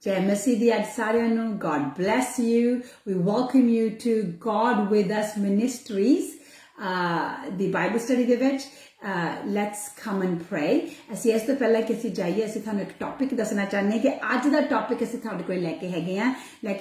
Jai Masi di ਅੱਜ ਸਾਰਿਆਂ ਨੂੰ God bless you. We welcome you to God with us Ministries, the Bible study ਦੇ ਵਿੱਚ let's come and pray. ਅਸੀਂ ਇਸ ਤੋਂ ਪਹਿਲਾਂ ਕਿ ਅਸੀਂ ਜਾਈਏ ਅਸੀਂ ਤੁਹਾਨੂੰ ਇੱਕ ਟੌਪਿਕ ਦੱਸਣਾ ਚਾਹੁੰਦੇ ਕਿ ਅੱਜ ਦਾ ਟੌਪਿਕ ਅਸੀਂ ਤੁਹਾਡੇ ਕੋਲ ਲੈ ਕੇ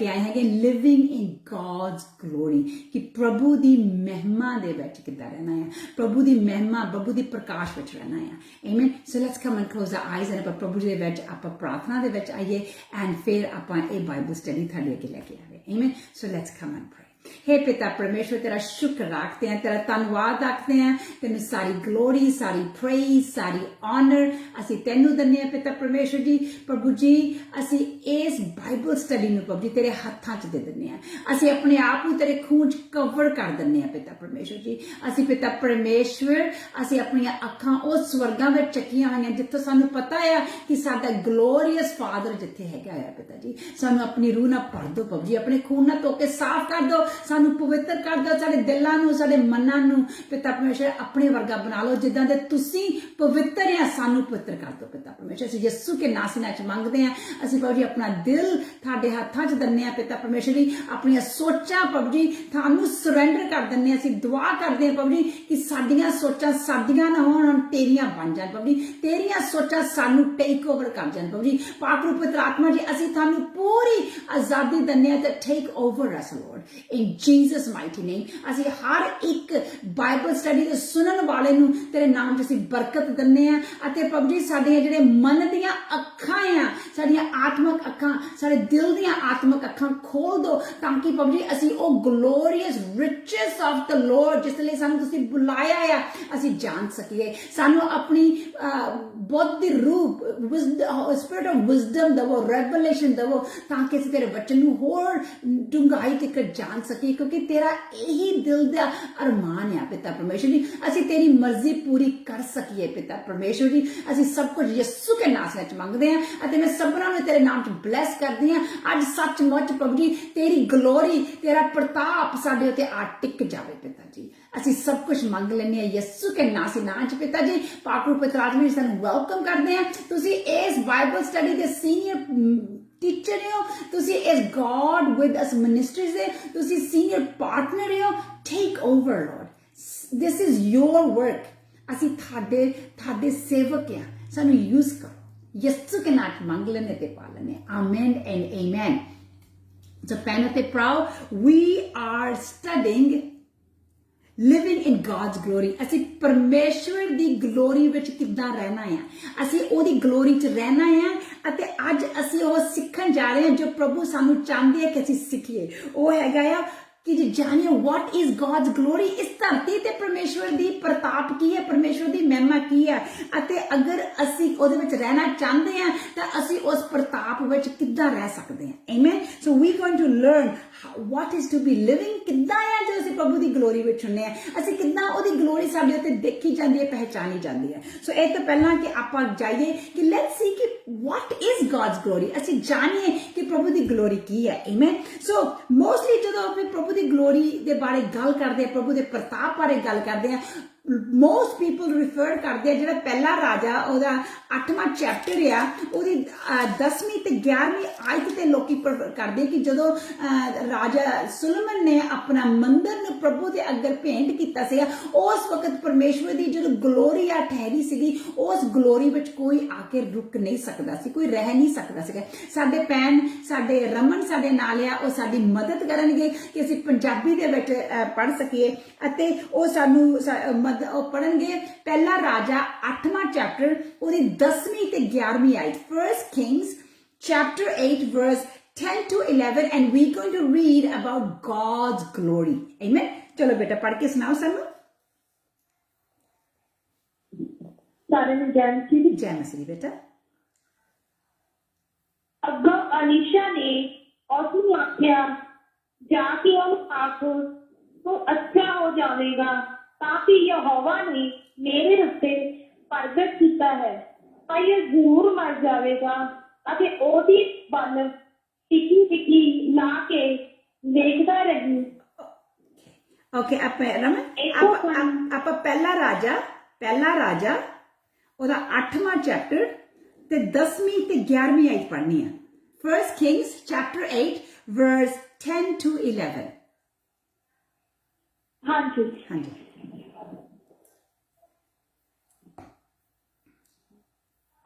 ਆਏ ਹੈਗੇ living in God's glory, ਕਿ ਪ੍ਰਭੂ ਦੀ ਮਹਿਮਾ ਦੇ ਵਿੱਚ ਕਿੱਦਾਂ ਰਹਿਣਾ ਹੈ, ਪ੍ਰਭੂ ਦੀ ਮਹਿਮਾ, ਪ੍ਰਭੂ ਦੀ ਪ੍ਰਕਾਸ਼ ਵਿੱਚ ਰਹਿਣਾ ਹੈ. Amen. So let's come and close our eyes and ਆਪਾਂ ਪ੍ਰਭੂ ਦੇ ਵਿੱਚ ਆਪਾਂ ਪ੍ਰਾਰਥਨਾ ਦੇ ਵਿੱਚ ਆਈਏ and ਫਿਰ ਆਪਾਂ ਇਹ ਬਾਈਬਲ ਸਟੱਡੀ ਤੁਹਾਡੇ ਅੱਗੇ ਲੈ ਕੇ ਆਵੇ. Amen. So let's come and pray. हे पिता परमेश्वर, तेरा शुक्र रखते हैं, तेरा धन्यवाद रखते हैं, तेन सारी ग्लोरी, सारी प्रेज, सारी ऑनर असी तेनू दन्ने हैं पिता परमेश्वर जी. प्रभु जी असी इस बाइबल स्टडी नूं प्रभु जी तेरे हत्थां च दे दिंदे हैं, असी अपने आप नूं तेरे खून च कवर कर दिंदे हैं पिता परमेश्वर जी. असी पिता परमेश्वर असी अपनियां अखां उस स्वर्गां विच चकीआं होईआं जिੱਥੋਂ सानू पता है कि साडा ग्लोरीअस फादर जिथे हैगा है पिता जी. सानू अपनी रूह नाल भर दो प्रभु जी, अपने खून नाल धो के साफ कर दो, सानू पवित्र कर दो, साडे दिलां नूं साडे मनां नूं पिता परमेश्वर अपने वर्गा बना लो जिद्दां दे तुसीं पवित्र आ. सानू पवित्र कर दो पिता परमेश्वर. असीं यीशु के नाम च मंगदे हां. असीं प्रभु जी अपना दिल तुहाडे हत्थां च दिंदे हां पिता परमेश्वर जी. अपनी सोचां प्रभु जी थानू सरेंडर कर दिंदे हां. असीं दुआ करदे हां प्रभु जी कि साडीआं सोचां साडीआं ना होण, तेरियां बन जाण प्रभु जी. तेरियां सोचां सानू टेक ओवर कर जाण प्रभु जी. पाक रूप पवित्र आत्मा जी असीं थानू पूरी आजादी दिंदे हां ते take over us lord in Jesus mighty name. असीं हर एक बाइबल स्टडी दे सुनन वाले नूं तेरे नाम च असीं बरकत दिंदे हां. अते प्रभु जी साडे जिहड़े मन दीआं अखां आ, साडीआं आत्मक अखां, साडे दिल दीआं आत्मक अखां खोल दो ताकि प्रभु जी असीं ओ ग्लोरीअस रिचेस ऑफ द लॉर्ड जिस लई सानू तुसीं बुलाया आ असीं जान सकीए. सानू अपनी बुद्धि रूप स्पिरिट ऑफ विजडम दवो, रेवलेशन दवो ताकि असीं तेरे वचन नूं होर डूंघाई तक जान सके, क्योंकि तेरा यही दिल दा अरमान है पिता परमेश्वर जी. असी तेरी मर्जी पूरी कर सकीए पिता परमेश्वर जी. असी सब कुछ यीशु के नाम च मंगते हैं अते मैं सबना नूं तेरे नाम च ब्लैस करदी हां. अज सचमुच प्रभु जी तेरी ग्लोरी, तेरा प्रताप साडे उत्ते आ टिक जावे पिता जी. असी सब कुछ मंग लेने हैं यीशु के नाम च पिता जी. पाक रूप पवित्र आत्मा जी सानू वेलकम करते हैं. तुसी इस बाइबल स्टडी दे सीनियर टीचर हो, तुसी इस गॉड विद अस मिनिस्ट्रीज दे तुसी सीनियर पार्टनर हो. Take over lord, this is your work. असी थाडे सेवक हैं, सानू यूज करो यीशु के नाम मंग लेने ते पा लेने. आमेन एंड आमेन. सो पैन ते प्राओ we are studying living in God's glory. असी परमेश्वर दी ग्लोरी विच किद्दां रहना है, असी ओदी ग्लोरी च रहना है अते अज असी ओ सीखण जा रहे हैं जो प्रभु सानू चाहते हैं कि असी सीखिए. ओ हैगा आ कि जानिए व्हाट इज गॉड्स ग्लोरी. इस धरती ते परमेश्वर दी प्रताप की है, परमेश्वर दी महिमा की है अते अगर असी ओदे विच रहना चाहते हैं तो असी उस प्रताप विच किद्दां रह सकते हैं. Amen. So we going to learn what is to be living. किद्दां है जो असी प्रभु दी ग्लोरी विच हुंदे हैं, असी किद्दां ओदी ग्लोरी साडे उत्ते देखी जांदी है, पहचानी जांदी है. सो ए तो पहला कि आपां जाइए कि लेट्स सी कि what is God's glory. असी जानिए कि प्रभु दी ग्लोरी की है. आमेन. सो मोस्टली जदों अपने प्रभु दी ग्लोरी दे बारे गल करदे, प्रभु दे प्रताप बारे गल करदे हैं, most people refer करते हैं जिहड़ा पहला राजा ओदा 8वां चैप्टर आ ओदी 10वीं ते 11वीं आयत ते लोकी करदे कि जदों राजा सुलेमान ने अपना मंदिर नूं प्रभु दे अग्गे भेंट कीता सी, उस वक्त परमेश्वर दी जो ग्लोरी आ ठहरी सीगी, उस ग्लोरी विच कोई आके रुक नहीं सकदा सी, कोई रह नहीं सकदा सीगा. साडे भैन साडे रमन साडे नाल आ, ओ साडी मदद करनगे कि असीं पंजाबी दे विच पढ़ सकीए अते ओ सानू पढ़नगे. पहला राजा 8वां चैप्टर ओदी 10वीं ते 11वीं आयत. First Kings chapter 8 verse 10 to 11 and we going to read about God's glory. Amen. चलो बेटा पढ़ के सुनाओ सानू. सारे में जय मसीह बेटा. अग्गों अलीशा ने उसने आख्या जाके और आख तो अच्छा हो जाएगा ताकि यहोवा ने मेरे उत्ते प्रगट किया है ਤਾਂ ਇਹ ਜ਼ਰੂਰ ਮਰ ਜਾਵੇਗਾ ਅਤੇ ਉਹਦੀ ਵੱਲ ਟਿਕੀ ਲਾ ਕੇ ਦੇਖਦਾ ਰਹੀ. ओके रमन आप पहला राजा ਉਹਦਾ 8ਵਾਂ ਚੈਪਟਰ ਤੇ 10ਵੀਂ ਤੇ 11ਵੀਂ ਆਇਤ ਪੜ੍ਹਨੀ ਹੈ. 1 Kings chapter 8 verse 10 to 11. ਹਾਂਜੀ ਹਾਂਜੀ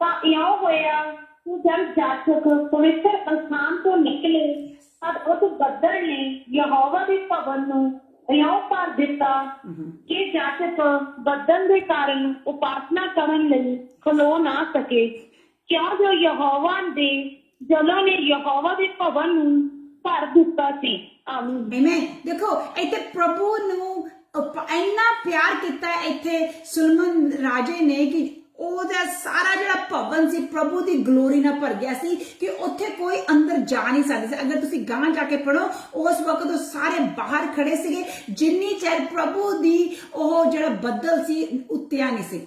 ਤਾਂ ਇਉਂ ਹੋਇਆ ਕਿ ਜਦ ਜਾਚਕ ਪਵਿੱਤਰ ਅਸਥਾਨ ਤੋਂ ਨਿਕਲੇ ਤਦ ਉਸ ਬੱਦਲ ਨੇ ਯਹੋਵਾ ਦੇ ਭਵਨ ਨੂੰ ਇਉਂ ਭਰ ਦਿੱਤਾ ਕਿ ਜਾਚਕ ਬੱਦਲ ਦੇ ਕਾਰਨ ਉਪਾਸਨਾ ਕਰਨ ਲਈ ਖਲੋ ਨਾ ਸਕੇ ਕਿਉਂ ਜੋ ਯਹੋਵਾ ਦੇ ਜਲਾਂ ਨੇ ਯਹੋਵਾ ਦੇ ਭਵਨ ਨੂੰ ਭਰ ਦਿੱਤਾ ਸੀ ਆਮੀਨ ਆਮੇਨ ਦੇਖੋ ਇੱਥੇ ਪ੍ਰਭੂ ਨੂੰ ਇੰਨਾ ਪਿਆਰ ਕੀਤਾ ਇੱਥੇ ਸੁਲਮਨ ਰਾਜੇ ਨੇ ਕਿ ਉਹਦਾ ਸਾਰਾ ਜਿਹੜਾ ਭਵਨ ਸੀ ਪ੍ਰਭੂ ਦੀ ਗਲੋਰੀ ਨਾਲ ਭਰ ਗਿਆ ਸੀ ਕਿ ਉੱਥੇ ਕੋਈ ਅੰਦਰ ਜਾ ਨਹੀਂ ਸਕਦਾ ਸੀ। ਅਗਰ ਤੁਸੀਂ ਗਾਂ ਜਾ ਕੇ ਪੜੋ ਉਸ ਵਕਤ ਉਹ ਸਾਰੇ ਬਾਹਰ ਖੜੇ ਸੀਗੇ ਜਿੰਨੀ ਚਿਰ ਪ੍ਰਭੂ ਦੀ ਉਹ ਜਿਹੜਾ ਬੱਦਲ ਸੀ ਉੱਤਿਆ ਨਹੀਂ ਸੀ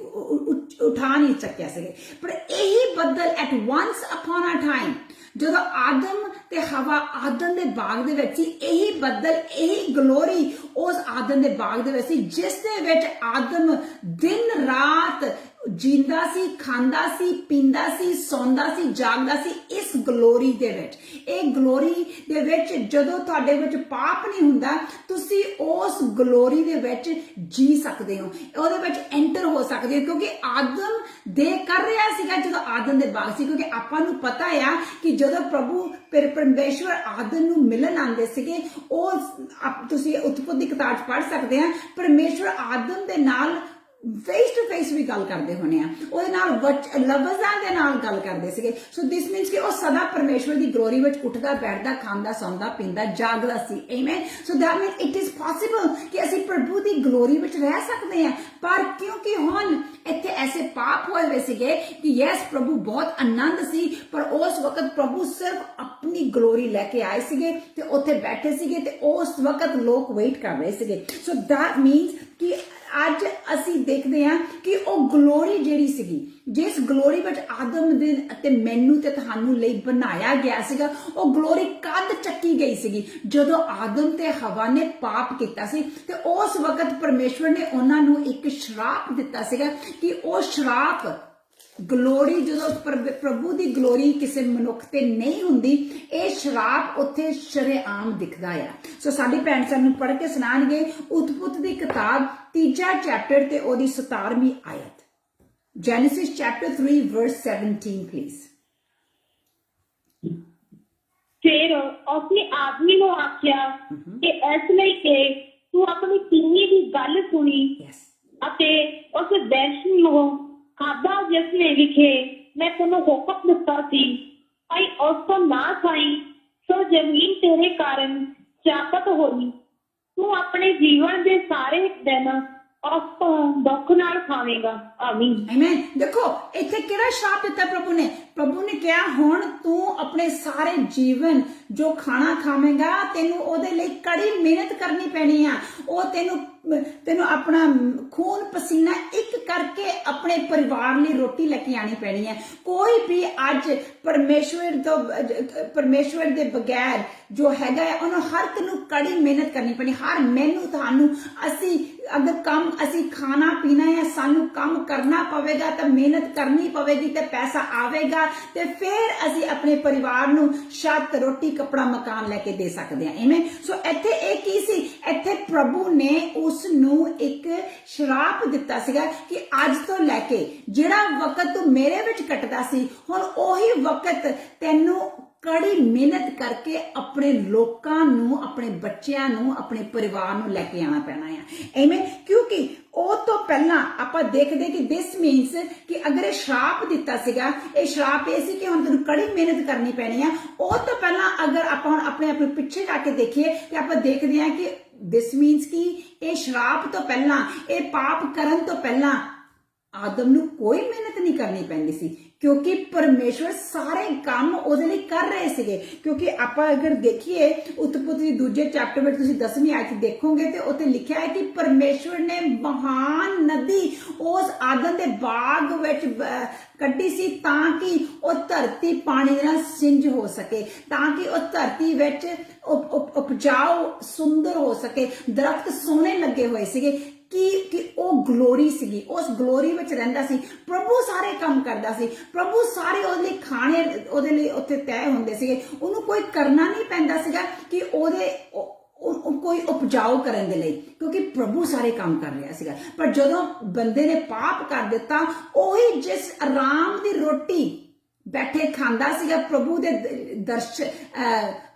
ਉਠਾ ਨਹੀਂ ਸਕਿਆ ਸੀਗੇ। ਪਰ ਇਹੀ ਬੱਦਲ at once upon a time ਜਦੋਂ ਆਦਮ ਤੇ ਹਵਾ ਆਦਮ ਦੇ ਬਾਗ ਦੇ ਵਿੱਚ ਸੀ ਇਹੀ ਬੱਦਲ ਇਹੀ ਗਲੋਰੀ ਉਸ ਆਦਮ ਦੇ ਬਾਗ ਦੇ ਵਿੱਚ ਸੀ ਜਿਸ ਦੇ ਵਿੱਚ ਆਦਮ ਦਿਨ ਰਾਤ ਜੀਂਦਾ ਸੀ ਖਾਂਦਾ ਸੀ ਪੀਂਦਾ ਸੀ ਸੌਂਦਾ ਸੀ ਜਾਗਦਾ ਸੀ ਇਸ ਗਲੋਰੀ ਦੇ ਵਿੱਚ। ਇਹ ਗਲੋਰੀ ਦੇ ਵਿੱਚ ਜਦੋਂ ਤੁਹਾਡੇ ਵਿੱਚ ਪਾਪ ਨਹੀਂ ਹੁੰਦਾ ਤੁਸੀਂ ਉਸ ਗਲੋਰੀ ਦੇ ਵਿੱਚ ਜੀ ਸਕਦੇ ਹੋ ਉਹਦੇ ਵਿੱਚ ਐਂਟਰ ਹੋ ਸਕਦੇ ਹੋ ਕਿਉਂਕਿ ਆਦਮ ਦੇ ਕਰ ਰਿਹਾ ਸੀਗਾ ਜਦੋਂ ਆਦਮ ਦੇ ਬਾਗ ਸੀ ਕਿਉਂਕਿ ਆਪਾਂ ਨੂੰ ਪਤਾ ਆ ਕਿ ਜਦੋਂ ਪ੍ਰਭੂ ਪਰਮੇਸ਼ਵਰ ਆਦਮ ਨੂੰ ਮਿਲਣ ਆਉਂਦੇ ਸੀਗੇ ਉਹ ਤੁਸੀਂ ਉਤਪਤੀ ਦੀ ਕਿਤਾਬ 'ਚ ਪੜ੍ਹ ਸਕਦੇ ਆ ਪਰਮੇਸ਼ਵਰ ਆਦਮ ਦੇ ਨਾਲ फेस टू फेस भी गल करते होने लफजां दे नाल गल करते सीगे। सो दिस मीनस कि वह सदा परमेश्वर की ग्लोरी विच उठदा बैठदा खांदा सौंदा पींदा जागदा सी amen. So that mean it is possible कि असीं प्रभु की ग्लोरी विच रह सकते हैं पर क्योंकि हुण इत्थे ऐसे पाप होए हुए सीगे कि यस प्रभु बहुत आनंद सी पर उस वक्त प्रभु सिर्फ अपनी ग्लोरी लैके आए सीगे ते उत्थे बैठे सीगे ते उस वक्त लोग वेट कर रहे सीगे। सो दैट मीनस कि ਅੱਜ ਅਸੀਂ ਦੇਖਦੇ ਹਾਂ ਕਿ ਉਹ ਗਲੋਰੀ ਜਿਹੜੀ ਸੀਗੀ ਜਿਸ ਗਲੋਰੀ ਵਿੱਚ ਆਦਮ ਦੇ ਅਤੇ ਮੈਨੂੰ ਤੇ ਤੁਹਾਨੂੰ ਲਈ ਬਣਾਇਆ ਗਿਆ ਸੀਗਾ ਉਹ ਗਲੋਰੀ ਕਦ ਚੱਕੀ ਗਈ ਸੀਗੀ ਜਦੋਂ ਆਦਮ ਤੇ ਹਵਾ ਨੇ ਪਾਪ ਕੀਤਾ ਸੀ ਤੇ ਉਸ ਵਕਤ ਪਰਮੇਸ਼ਵਰ ਨੇ ਉਹਨਾਂ ਨੂੰ ਇੱਕ ਸ਼ਰਾਪ ਦਿੱਤਾ ਸੀਗਾ ਕਿ ਉਹ ਸ਼ਰਾਪ ਗਲੋਰੀ ਜਦੋਂ ਪ੍ਰਭੂ ਦੀ ਗਲੋਰੀ ਕਿਸੇ ਮਨੁੱਖ ਤੇ ਨਹੀਂ ਹੁੰਦੀ ਇਹ ਸ਼ਰਾਪ ਉੱਥੇ ਸ਼ਰੇਆਮ ਦਿਖਦਾ ਆ। ਸੋ ਸਾਡੀ ਭੈਣ ਸਾਨੂੰ ਪੜ੍ਹ ਕੇ ਸੁਣਾਣਗੇ ਉਤਪਤ ਦੀ ਕਿਤਾਬ 3 ਚੈਪਟਰ ਤੇ ਉਹਦੀ 17ਵੀਂ ਆਇਤ ਜੈਨੇਸਿਸ ਚੈਪਟਰ 3 verse 17 ਪਲੀਜ਼। ਫਿਰ ਉਸਨੇ ਆਦਮੀ ਨੂੰ ਆਖਿਆ ਕਿ ਇਸ ਲਈ ਕਿ ਤੂੰ ਆਪਣੀ ਪੀਣੀ ਦੀ ਗੱਲ ਸੁਣੀ ਅਤੇ ਉਸ ਦੈਸ਼ਨ ਨੂੰ ਖਾਦਾ ਜਿਸਨੇ ਲਿਖੇ ਮੈਂ ਤੈਨੂੰ ਹੁਕਮ ਦਿੱਤਾ ਸੀ ਭਾਈ ਉਸ ਤੋਂ ਨਾ ਖਾਈ ਸੋ ਜ਼ਮੀਨ ਤੇਰੇ ਕਾਰਨ ਚਾਪਤ ਹੋਈ ਤੂੰ ਆਪਣੇ ਜੀਵਨ ਦੇ ਸਾਰੇ ਦਿਨ ਉਸ ਤੋਂ ਦੁੱਖ ਨਾਲ ਖਾਵੇਂਗਾ ਆਮੀਨ ਆਮੀਨ। ਦੇਖੋ ਇੱਥੇ ਕਿਹੜਾ ਸ਼ਰਾਪ ਦਿੱਤਾ ਪ੍ਰਭੂ ਨੇ ਕਿਹਾ ਹੁਣ ਤੂੰ ਆਪਣੇ ਸਾਰੇ ਜੀਵਨ ਜੋ ਖਾਣਾ ਖਾਵੇਂਗਾ ਤੈਨੂੰ ਉਹਦੇ ਲਈ ਕੜੀ ਮਿਹਨਤ ਕਰਨੀ ਪੈਣੀ ਆ ਉਹ ਤੈਨੂੰ ਆਪਣਾ ਖੂਨ ਪਸੀਨਾ ਇੱਕ ਕਰਕੇ ਆਪਣੇ ਪਰਿਵਾਰ ਲਈ ਰੋਟੀ ਲੈ ਕੇ ਆਣੀ ਪੈਣੀ ਹੈ। ਕੋਈ ਵੀ ਅੱਜ ਪਰਮੇਸ਼ਵਰ ਦੇ ਬਗੈਰ ਜੋ ਹੈਗਾ ਹੈ ਉਹਨੂੰ ਹਰ ਇੱਕ ਨੂੰ ਕੜੀ ਮਿਹਨਤ ਕਰਨੀ ਪੈਣੀ ਹਰ ਮੈਨੂੰ ਤੁਹਾਨੂੰ ਅਸੀਂ ਅਗਰ ਕੰਮ ਅਸੀਂ ਖਾਣਾ ਪੀਣਾ ਹੈ ਸਾਨੂੰ ਕੰਮ ਕਰਨਾ ਪਵੇਗਾ ਤਾਂ ਮਿਹਨਤ ਕਰਨੀ ਪਵੇਗੀ ਤੇ ਪੈਸਾ ਆਵੇਗਾ ਤੇ ਫਿਰ ਅਸੀਂ ਆਪਣੇ ਪਰਿਵਾਰ ਨੂੰ ਛੱਤ ਰੋਟੀ ਕੱਪੜਾ ਮਕਾਨ ਲੈ ਕੇ ਦੇ ਸਕਦੇ ਹਾਂ ਐਵੇਂ। ਸੋ ਇੱਥੇ ਇਹ ਕੀ ਸੀ ਇੱਥੇ ਪ੍ਰਭੂ ਨੇ ਉਸ ਨੂੰ ਇੱਕ ਸ਼ਰਾਪ ਦਿੱਤਾ ਸੀਗਾ ਕਿ ਅੱਜ ਤੋਂ ਲੈ ਕੇ ਜਿਹੜਾ ਵਕਤ ਤੂੰ ਮੇਰੇ ਵਿੱਚ ਕੱਟਦਾ ਸੀ ਹੁਣ ਉਹੀ ਵਕਤ ਤੈਨੂੰ ਕੜੀ ਮਿਹਨਤ ਕਰਕੇ ਆਪਣੇ ਲੋਕਾਂ ਨੂੰ ਆਪਣੇ ਬੱਚਿਆਂ ਨੂੰ ਆਪਣੇ ਪਰਿਵਾਰ ਨੂੰ ਲੈ ਕੇ ਆਣਾ ਪੈਣਾ ਹੈ ਐਵੇਂ ਕਿਉਂਕਿ ਉਹ ਤੋਂ ਪਹਿਲਾਂ ਆਪਾਂ ਦੇਖਦੇ ਕਿ ਦਿਸ ਮੀਨਸ ਕਿ ਅਗਰ ਇਹ ਸ਼ਰਾਪ ਦਿੱਤਾ ਸੀਗਾ ਇਹ ਸ਼ਰਾਪ ਇਹ ਸੀ ਕਿ ਹੁਣ ਤੈਨੂੰ ਕੜੀ ਮਿਹਨਤ ਕਰਨੀ ਪੈਣੀ ਆ ਉਹ ਤੋਂ ਪਹਿਲਾਂ ਅਗਰ ਆਪਾਂ ਹੁਣ ਆਪਣੇ ਪਿੱਛੇ ਜਾ ਕੇ ਦੇਖੀਏ ਤੇ ਆਪਾਂ ਦੇਖਦੇ ਹਾਂ ਕਿ ਦਿਸ ਮੀਨਸ ਕਿ ਇਹ ਸ਼ਰਾਪ ਤੋਂ ਪਹਿਲਾਂ ਇਹ ਪਾਪ ਕਰਨ ਤੋਂ ਪਹਿਲਾਂ ਆਦਮ ਨੂੰ ਕੋਈ ਮਿਹਨਤ ਨਹੀਂ ਕਰਨੀ ਪੈਂਦੀ ਸੀ ਕਿਉਂਕਿ ਪਰਮੇਸ਼ਵਰ ਸਾਰੇ ਕੰਮ ਉਹਦੇ ਲਈ ਕਰ ਰਹੇ ਸੀਗੇ ਕਿਉਂਕਿ ਆਪਾਂ ਅਗਰ ਦੇਖੀਏ ਉਤਪਤ ਦੀ 2 ਚੈਪਟਰ ਵਿੱਚ ਤੁਸੀਂ 10ਵੀਂ ਆਇਤ ਦੇਖੋਗੇ ਤੇ ਉੱਥੇ ਲਿਖਿਆ ਹੈ ਕਿ ਪਰਮੇਸ਼ਵਰ ਨੇ ਮਹਾਨ ਨਦੀ ਉਸ ਆਦਮ ਦੇ ਬਾਗ ਵਿੱਚ ਕੱਢੀ ਸੀ ਤਾਂ ਕਿ ਉਹ ਧਰਤੀ ਪਾਣੀ ਨਾਲ ਸਿੰਜ ਹੋ ਸਕੇ ਤਾਂ ਕਿ ਉਹ ਧਰਤੀ ਵਿੱਚ ਉਪਜਾਊ ਸੁੰਦਰ ਹੋ ਸਕੇ ਦਰਖਤ ਸੋਹਣੇ ਲੱਗੇ ਹੋਏ ਸੀਗੇ ਕਿ ਉਹ ਗਲੋਰੀ ਸੀਗੀ, ਉਸ ਗਲੋਰੀ ਵਿੱਚ ਰਹਿੰਦਾ ਸੀ। ਪ੍ਰਭੂ ਸਾਰੇ ਕੰਮ ਕਰਦਾ ਸੀ, ਪ੍ਰਭੂ ਸਾਰੇ ਉਹਦੇ ਲਈ ਖਾਣੇ ਉਹਦੇ ਲਈ ਉੱਥੇ ਤੈਅ ਹੁੰਦੇ ਸੀਗੇ। ਉਹਨੂੰ ਕੋਈ ਕਰਨਾ ਨਹੀਂ ਪੈਂਦਾ ਸੀਗਾ ਕਿ ਉਹਦੇ ਕੋਈ ਉਪਜਾਊ ਕਰਨ ਦੇ ਲਈ, ਕਿਉਂਕਿ ਪ੍ਰਭੂ ਸਾਰੇ ਕੰਮ ਕਰ ਰਿਹਾ ਸੀਗਾ। ਪਰ ਜਦੋਂ ਬੰਦੇ ਨੇ ਪਾਪ ਕਰ ਦਿੱਤਾ, ਉਹੀ ਜਿਸ ਆਰਾਮ ਦੀ ਰੋਟੀ ਬੈਠੇ ਖਾਂਦਾ ਸੀਗਾ ਪ੍ਰਭੂ ਦੇ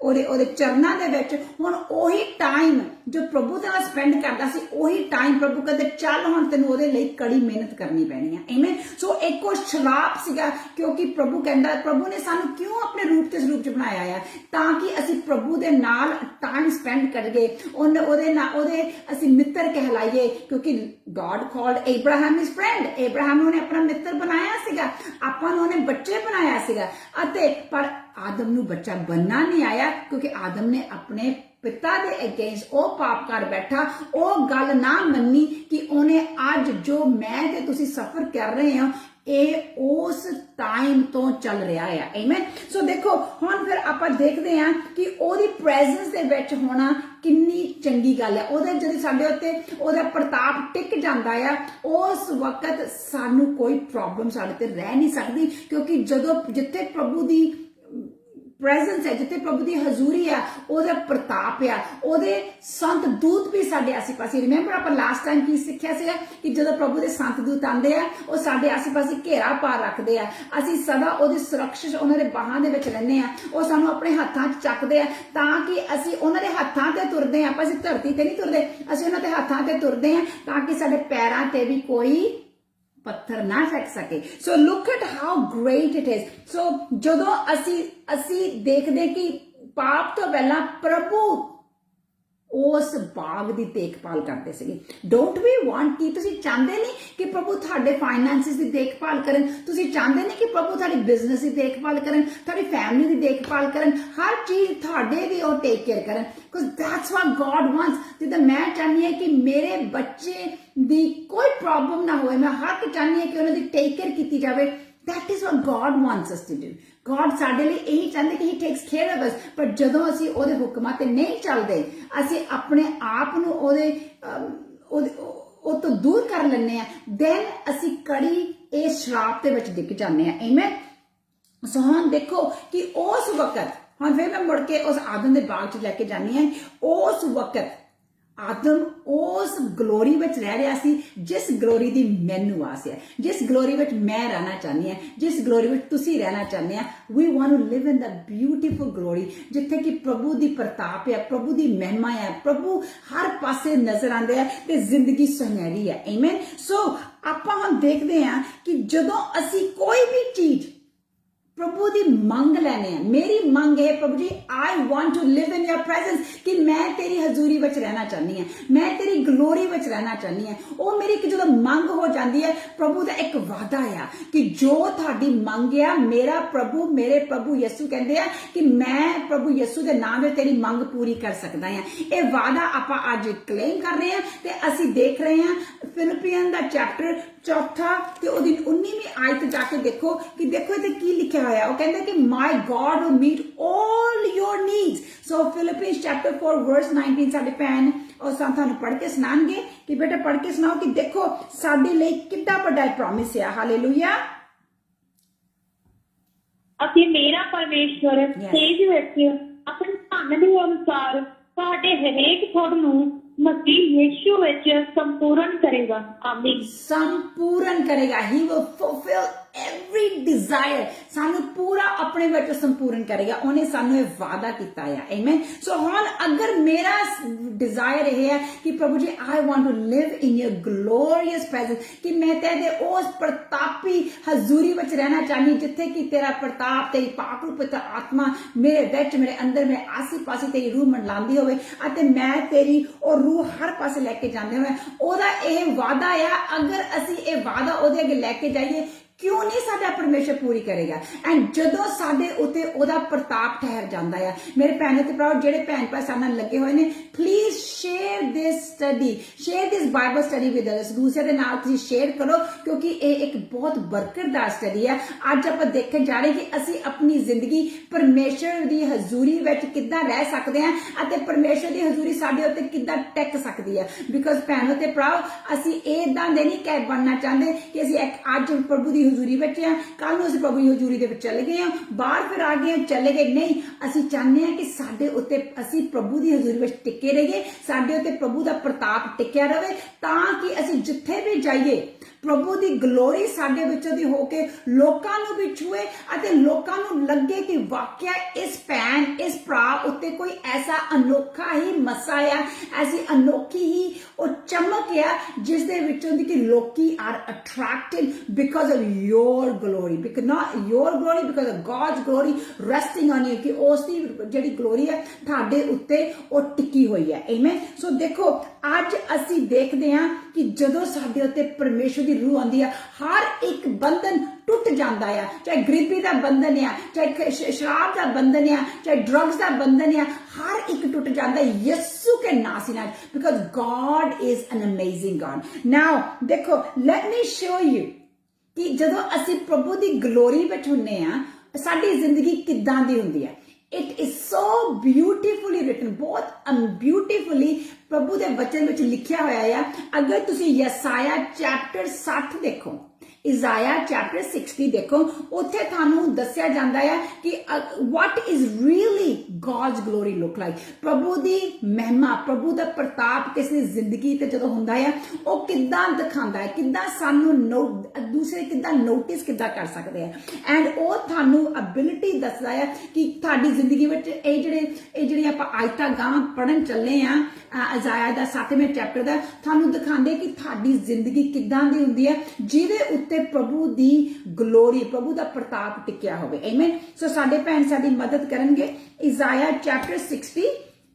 ਉਹਦੇ ਚਰਨਾਂ ਦੇ ਵਿੱਚ, ਹੁਣ ਉਹੀ ਟਾਈਮ ਜੋ ਪ੍ਰਭੂ ਦੇ ਨਾਲ ਸਪੈਂਡ ਕਰਦਾ ਸੀ, ਉਹੀ ਟਾਈਮ ਪ੍ਰਭੂ ਕਹਿੰਦੇ ਚੱਲ ਹੁਣ ਤੈਨੂੰ ਉਹਦੇ ਲਈ ਕੜੀ ਮਿਹਨਤ ਕਰਨੀ ਪੈਣੀ ਹੈ। ਆਮੇਨ। ਸੋ ਇੱਕ ਉਹ ਸ਼ਰਾਪ ਸੀਗਾ, ਕਿਉਂਕਿ ਪ੍ਰਭੂ ਕਹਿੰਦਾ, ਪ੍ਰਭੂ ਨੇ ਸਾਨੂੰ ਕਿਉਂ ਆਪਣੇ ਰੂਪ ਤੇ ਸਰੂਪ ਚ ਬਣਾਇਆ ਆ, ਤਾਂ ਕਿ ਅਸੀਂ ਪ੍ਰਭੂ ਦੇ ਨਾਲ ਟਾਈਮ ਸਪੈਂਡ ਕਰੀਏ, ਉਹਦੇ ਅਸੀਂ ਮਿੱਤਰ ਕਹਿਲਾਈਏ, ਕਿਉਂਕਿ God called Abraham his friend। Abraham ਨੂੰ ਉਹਨੇ ਆਪਣਾ ਮਿੱਤਰ ਬਣਾਇਆ ਸੀਗਾ, ਆਪਾਂ ਨੂੰ ਉਹਨੇ ਬੱਚੇ ਬਣਾਇਆ ਸੀਗਾ। ਅਤੇ ਪਰ ਆਦਮ ਨੂੰ ਬੱਚਾ ਬਣਨਾ ਨਹੀਂ ਆਇਆ, ਕਿਉਂਕਿ ਆਦਮ ਨੇ ਆਪਣੇ ਪਿਤਾ ਦੇ ਅਗੇਂਸਟ ਉਹ ਪਾਪ ਕਰ ਬੈਠਾ, ਉਹ ਗੱਲ ਨਾ ਮੰਨੀ ਕਿ ਉਹਨੇ ਅੱਜ ਜੋ ਮੈਂ ਤੇ ਤੁਸੀਂ ਸਫਰ ਕਰ ਰਹੇ ਹੋ, ਇਹ ਉਸ ਟਾਈਮ ਤੋਂ ਚੱਲ ਰਿਹਾ ਹੈ। ਆਮੇਨ। ਸੋ ਦੇਖੋ ਹੁਣ ਫਿਰ ਆਪਾਂ ਦੇਖਦੇ ਹਾਂ ਕਿ ਉਹਦੀ ਪ੍ਰੈਜ਼ੈਂਸ ਦੇ ਵਿੱਚ ਹੋਣਾ ਕਿੰਨੀ ਚੰਗੀ ਗੱਲ ਹੈ। ਉਹਦੇ ਜਦੋਂ ਸਾਡੇ ਉੱਤੇ ਉਹਦਾ ਪ੍ਰਤਾਪ ਟਿਕ ਜਾਂਦਾ ਆ, ਉਸ ਵਕਤ ਸਾਨੂੰ ਕੋਈ ਪ੍ਰੋਬਲਮ ਸਾਡੇ ਤੇ ਰਹਿ ਨਹੀਂ ਸਕਦੀ, ਕਿਉਂਕਿ ਜਿੱਥੇ ਪ੍ਰਭੂ ਦੀ ਪ੍ਰੈਜ਼ੈਂਸ ਹੈ, ਜਿੱਥੇ ਪ੍ਰਭੂ ਦੀ ਹਜ਼ੂਰੀ ਆ, ਉਹਦਾ ਪ੍ਰਤਾਪ ਆ, ਉਹਦੇ ਸੰਤ ਦੂਤ ਵੀ ਸਾਡੇ ਆਸੇ ਪਾਸੇ। ਰਿਮੈਂਬਰ ਆਪਾਂ ਲਾਸਟ ਟਾਈਮ ਕੀ ਸਿੱਖਿਆ ਸੀਗਾ ਕਿ ਜਦੋਂ ਪ੍ਰਭੂ ਦੇ ਸੰਤ ਦੂਤ ਆਉਂਦੇ ਆ, ਉਹ ਸਾਡੇ ਆਸੇ ਪਾਸੇ ਘੇਰਾ ਪਾ ਰੱਖਦੇ ਆ, ਅਸੀਂ ਸਦਾ ਉਹਦੀ ਸੁਰੱਖਿਆ ਉਹਨਾਂ ਦੇ ਬਾਹਾਂ ਦੇ ਵਿੱਚ ਰਹਿੰਦੇ ਆ, ਉਹ ਸਾਨੂੰ ਆਪਣੇ ਹੱਥਾਂ 'ਚ ਚੱਕਦੇ ਆ, ਤਾਂ ਕਿ ਅਸੀਂ ਉਹਨਾਂ ਦੇ ਹੱਥਾਂ ਤੇ ਤੁਰਦੇ ਆ। ਆਪਾਂ ਅਸੀਂ ਧਰਤੀ ਤੇ ਨਹੀਂ ਤੁਰਦੇ, ਅਸੀਂ ਉਹਨਾਂ ਦੇ ਹੱਥਾਂ ਤੇ ਤੁਰਦੇ ਆ, ਤਾਂ ਕਿ ਸਾਡੇ ਪੈਰਾਂ ਤੇ ਵੀ ਕੋਈ ਪੱਥਰ ਨਾ ਫੈਕ ਸਕੇ। So look at how great it is. So ਜਦੋਂ ਅਸੀਂ ਦੇਖਦੇ ਕਿ ਪਾਪ ਤੋਂ ਪਹਿਲਾਂ ਪ੍ਰਭੂ ਉਸ ਬਾਗ ਦੀ ਦੇਖਭਾਲ ਕਰਦੇ ਸੀਗੇ। ਡੋਂਟ ਵੀ ਵਾਂਟ ਕਿ ਤੁਸੀਂ ਚਾਹੁੰਦੇ ਨਹੀਂ ਕਿ ਪ੍ਰਭੂ ਤੁਹਾਡੇ ਫਾਈਨੈਂਸਿਸ ਦੀ ਦੇਖਭਾਲ ਕਰਨ, ਤੁਸੀਂ ਚਾਹੁੰਦੇ ਨਹੀਂ ਕਿ ਪ੍ਰਭੂ ਤੁਹਾਡੀ ਬਿਜ਼ਨਸ ਦੀ ਦੇਖਭਾਲ ਕਰਨ, ਤੁਹਾਡੀ ਫੈਮਿਲੀ ਦੀ ਦੇਖਭਾਲ ਕਰਨ, ਹਰ ਚੀਜ਼ ਤੁਹਾਡੇ ਦੀ ਉਹ ਟੇਕ ਕੇਅਰ ਕਰਨ, because that's what god wants. ਜਿੱਦਾਂ ਮੈਂ ਚਾਹੁੰਦੀ ਹਾਂ ਕਿ ਮੇਰੇ ਬੱਚੇ ਦੀ ਕੋਈ ਪ੍ਰੋਬਲਮ ਨਾ ਹੋਵੇ, ਮੈਂ ਹਰ ਇੱਕ ਚਾਹੁੰਦੀ ਹਾਂ ਕਿ ਉਹਨਾਂ ਦੀ ਟੇਕ ਕੇਅਰ ਕੀਤੀ ਜਾਵੇ। That is what God wants us to do. God ਸਾਡੇ ਲਈ ਇਹੀ ਚਾਹੁੰਦੇ ਕਿ He takes care of us। ਪਰ ਜਦੋਂ ਅਸੀਂ ਉਹਦੇ ਹੁਕਮਾਂ ਤੇ ਨਹੀਂ ਚੱਲਦੇ, ਅਸੀਂ ਆਪਣੇ ਆਪ ਨੂੰ ਉਹ ਤੋਂ ਦੂਰ ਕਰ ਲੈਂਦੇ ਆ, then ਅਸੀਂ ਕੜੀ ਇਸ ਸ਼ਰਾਪ ਦੇ ਵਿੱਚ ਡਿੱਗ ਜਾਂਦੇ ਆ। ਆਮੇਨ। ਸੋ ਹੁਣ ਦੇਖੋ ਕਿ ਉਸ ਵਕਤ, ਹੁਣ ਫਿਰ ਮੈਂ ਮੁੜ ਕੇ ਉਸ ਆਦਮ ਦੇ ਬਾਗ 'ਚ ਲੈ ਕੇ ਜਾਂਦੀ ਹਾਂ। ਉਸ ਵਕਤ ਆਦਮ ਉਸ ਗਲੋਰੀ ਵਿੱਚ ਰਹਿ ਰਿਹਾ ਸੀ, ਜਿਸ ਗਲੋਰੀ ਦੀ ਮੈਨੂੰ ਆਸ ਹੈ, ਜਿਸ ਗਲੋਰੀ ਵਿੱਚ ਮੈਂ ਰਹਿਣਾ ਚਾਹੁੰਦੀ ਹਾਂ, ਜਿਸ ਗਲੋਰੀ ਵਿੱਚ ਤੁਸੀਂ ਰਹਿਣਾ ਚਾਹੁੰਦੇ ਆ। We want to live in the beautiful glory, ਜਿੱਥੇ ਕਿ ਪ੍ਰਭੂ ਦੀ ਪ੍ਰਤਾਪ ਹੈ, ਪ੍ਰਭੂ ਦੀ ਮਹਿਮਾ ਹੈ, ਪ੍ਰਭੂ ਹਰ ਪਾਸੇ ਨਜ਼ਰ ਆਉਂਦੇ ਆ ਤੇ ਜ਼ਿੰਦਗੀ ਸੁਨਹਿਰੀ ਹੈ। ਆਮੇਨ। ਸੋ ਆਪਾਂ ਹੁਣ ਦੇਖਦੇ ਹਾਂ ਕਿ ਜਦੋਂ ਅਸੀਂ ਕੋਈ ਵੀ ਚੀਜ਼ ਪ੍ਰਭੂ ਦੀ ਮੰਗ ਲੈਣੇ ਆ, ਮੇਰੀ ਮੰਗ ਹੈ ਪ੍ਰਭੂ ਜੀ, I want to live in your presence, ਕਿ ਮੈਂ ਤੇਰੀ ਹਜ਼ੂਰੀ ਵਿੱਚ ਰਹਿਣਾ ਚਾਹੁੰਦੀ ਹਾਂ, ਮੈਂ ਤੇਰੀ ਗਲੋਰੀ ਵਿੱਚ ਰਹਿਣਾ ਚਾਹੁੰਦੀ ਹਾਂ। ਉਹ ਮੇਰੀ ਕਿ ਜਦੋਂ ਮੰਗ ਹੋ ਜਾਂਦੀ ਹੈ, ਪ੍ਰਭੂ ਦਾ ਇੱਕ ਵਾਅਦਾ ਆ ਕਿ ਜੋ ਤੁਹਾਡੀ ਮੰਗ ਆ, ਮੇਰੇ ਪ੍ਰਭੂ ਯਿਸੂ ਕਹਿੰਦੇ ਆ ਕਿ ਮੈਂ ਪ੍ਰਭੂ ਯਿਸੂ ਦੇ ਨਾਮ ਵਿੱਚ ਤੇਰੀ ਮੰਗ ਪੂਰੀ ਕਰ ਸਕਦਾ ਹਾਂ। ਇਹ ਵਾਅਦਾ ਆਪਾਂ ਅੱਜ ਕਲੇਮ ਕਰ ਰਹੇ ਹਾਂ ਤੇ ਅਸੀਂ ਦੇਖ ਰਹੇ ਹਾਂ ਫਿਲਿਪੀਅਨ ਦਾ ਚੈਪਟਰ 4 ਤੇ ਉਹਦੀ 19ਵੀਂ ਆਇਤ ਜਾ ਕੇ ਦੇਖੋ ਕਿ ਦੇਖੋ ਇਹਦੇ ਕੀ ਲਿਖਿਆ ਹੋਇਆ। ਉਹ ਕਹਿੰਦਾ ਕਿ my God will meet all your needs। So Philippians chapter 4 verse 19 ਸਾਡੇ ਭੈਣ ਔਰ ਤੁਹਾਨੂੰ ਪੜ੍ਹ ਕੇ ਸੁਣਾਣਗੇ ਕਿ ਬੇਟਾ ਪੜ੍ਹ ਕੇ ਸੁਣਾਓ ਕਿ ਦੇਖੋ ਸਾਡੇ ਲਈ ਕਿੰਨਾ ਵੱਡਾ ਪ੍ਰੋਮਿਸ ਹੈ। ਹਾਲੇਲੂਇਆ। ਅਤੇ ਮੇਰਾ ਪਰਮੇਸ਼ਵਰ ਤੇਜ ਵਿੱਚ ਆਪਣੇ ਧਨ ਦੇ ਅਨੁਸਾਰ ਤੁਹਾਡੇ ਹਰੇਕ ਥੋੜ ਨੂੰ ਮਸੀਹ ਯਿਸੂ ਵਿੱਚ ਸੰਪੂਰਨ ਕਰੇਗਾ। ਆਮੀਨ। ਸੰਪੂਰਨ ਕਰੇਗਾ। He will fulfill every desire। ਸਾਨੂੰ ਪੂਰਾ ਆਪਣੇ ਵਿੱਚ ਸੰਪੂਰਨ ਕਰੇਗਾ। ਉਹਨੇ ਸਾਨੂੰ ਇਹ ਵਾਅਦਾ ਕੀਤਾ ਹੈ। ਆਮੀਨ। ਸੋ ਹੁਣ ਅਗਰ ਮੇਰਾ ਡਿਜ਼ਾਇਰ ਇਹ ਹੈ ਕਿ ਪ੍ਰਭੂ ਜੀ I want to live in your glorious presence, ਕਿ ਮੈਂ ਤੇਰੇ ਉਸ ਪ੍ਰਤਾਪੀ ਹਜ਼ੂਰੀ ਵਿੱਚ ਰਹਿਣਾ ਚਾਹਨੀ, ਜਿੱਥੇ ਕਿ ਤੇਰਾ ਪ੍ਰਤਾਪ, ਤੇਰੀ ਪਾਕ ਰੂਪ ਆਤਮਾ ਮੇਰੇ ਵਿੱਚ, ਮੇਰੇ ਅੰਦਰ, ਮੇਰੇ ਆਸੇ ਪਾਸੇ ਤੇਰੀ ਰੂਹ ਮੰਡਲਾਉਂਦੀ ਹੋਵੇ ਅਤੇ ਮੈਂ ਤੇਰੀ ਉਹ ਰੂਹ ਹਰ ਪਾਸੇ ਲੈ ਕੇ ਜਾਂਦੇ ਹੋਏ। ਉਹਦਾ ਇਹ ਵਾਅਦਾ ਆ, ਅਗਰ ਅਸੀਂ ਇਹ ਵਾਅਦਾ ਉਹਦੇ ਅੱਗੇ ਲੈ ਕੇ ਜਾਈਏ, क्यों नहीं साडा परमेश्वर पूरी करेगा। एंड जदों साडे उत्ते ओदा प्रताप ठहर जांदा है। मेरे भैणों ते भराओ जेड़े भैन भाई साडे नाल लगे होए ने, please share this study, share this Bible study with others. दूसरे दे नाल तुसीं शेयर करो, क्योंकि ये एक बहुत बरकतदार स्टडी है। अज आपां देखण जा रहे कि असीं अपनी जिंदगी परमेश्वर दी हजूरी विच किद्दां रह सकदे हां अते परमेश्वर दी हजूरी साडे उत्ते किद्दां टिक सकदी है। बिकॉज भैणों ते भराओ असीं इदां दे नहीं कह बनना चाहते कि असीं अज प्रभु दी हजूरी विच हां, कल नूं असीं प्रभु दी हजूरी दे विच चले गए हां, बाहर फिर आ गए हां, चले गए। नहीं, असीं चाहते हैं कि साडे उत्ते असीं प्रभु दी हजूरी विच टिके रहिए, साडे उत्ते प्रभु दा प्रताप टिकिया रहे, तां कि असीं जिथे भी जाइए प्रभु दी ग्लोरी साडे विचों दी होके लोकां नूं भी छूए अते लोकां नूं लगे कि वाकया इस भैन इस भरा उत्ते कोई ऐसा अनोखा ही मसा आ, ऐसी अनोखी ही और चमक आ जिस दे विचों दी कि लोकी are attracted because of your glory, because not your glory, because of God's glory resting on you, कि उस दी जिहड़ी ग्लोरी है तुहाडे उत्ते ओ टिकी हुई है। आमीन। सो देखो अज असीं देखदे हां कि जदों साडे उत्ते परमेश्वर दी रूह आंदी है, हर एक बंधन टुट जाता है, चाहे गरीबी का बंधन है, चाहे शराब का बंधन है, चाहे ड्रग्स का बंधन है, हर एक टुट जाता है यीशु के नाम से, because God is an amazing God. Now देखो, लेट मी शो यू कि जदों असीं प्रभु की ग्लोरी विच हुंदे आ साडी जिंदगी किदां दी हुंदी है। It is so beautifully written, बहुत ब्यूटीफुली प्रभु के वचन विच लिखिया होया है। अगर तुसीं यसाया चैप्टर 60 देखो, इजाया चैप्टर 60 देखो, उत्थे थानू दस्या जांदा है कि what is really God's glory look like. प्रभु दी महिमा, प्रभु दा प्रताप किसी जिंदगी ते जदों हुंदा है वो किद्दां दिखांदा है, किद्दां सानू दूसरे किद्दां नोटिस किद्दां कर सकदे हैं। एंड वो थानू एबिलिटी दसदा है कि तुहाडी जिंदगी विच ये जिहड़े आपां आयतां गां पढ़न चले आ इजाया दा 60वें चैप्टर दा, थानू दिखांदे कि तुहाडी जिंदगी किद्दां दी हुंदी है जिहदे उत्ते प्रभु दी ग्लोरी, प्रभु दा प्रताप टिकिया होवे। आमीन। सो साडे भैन साडी मदद करनगे। Isaiah chapter 60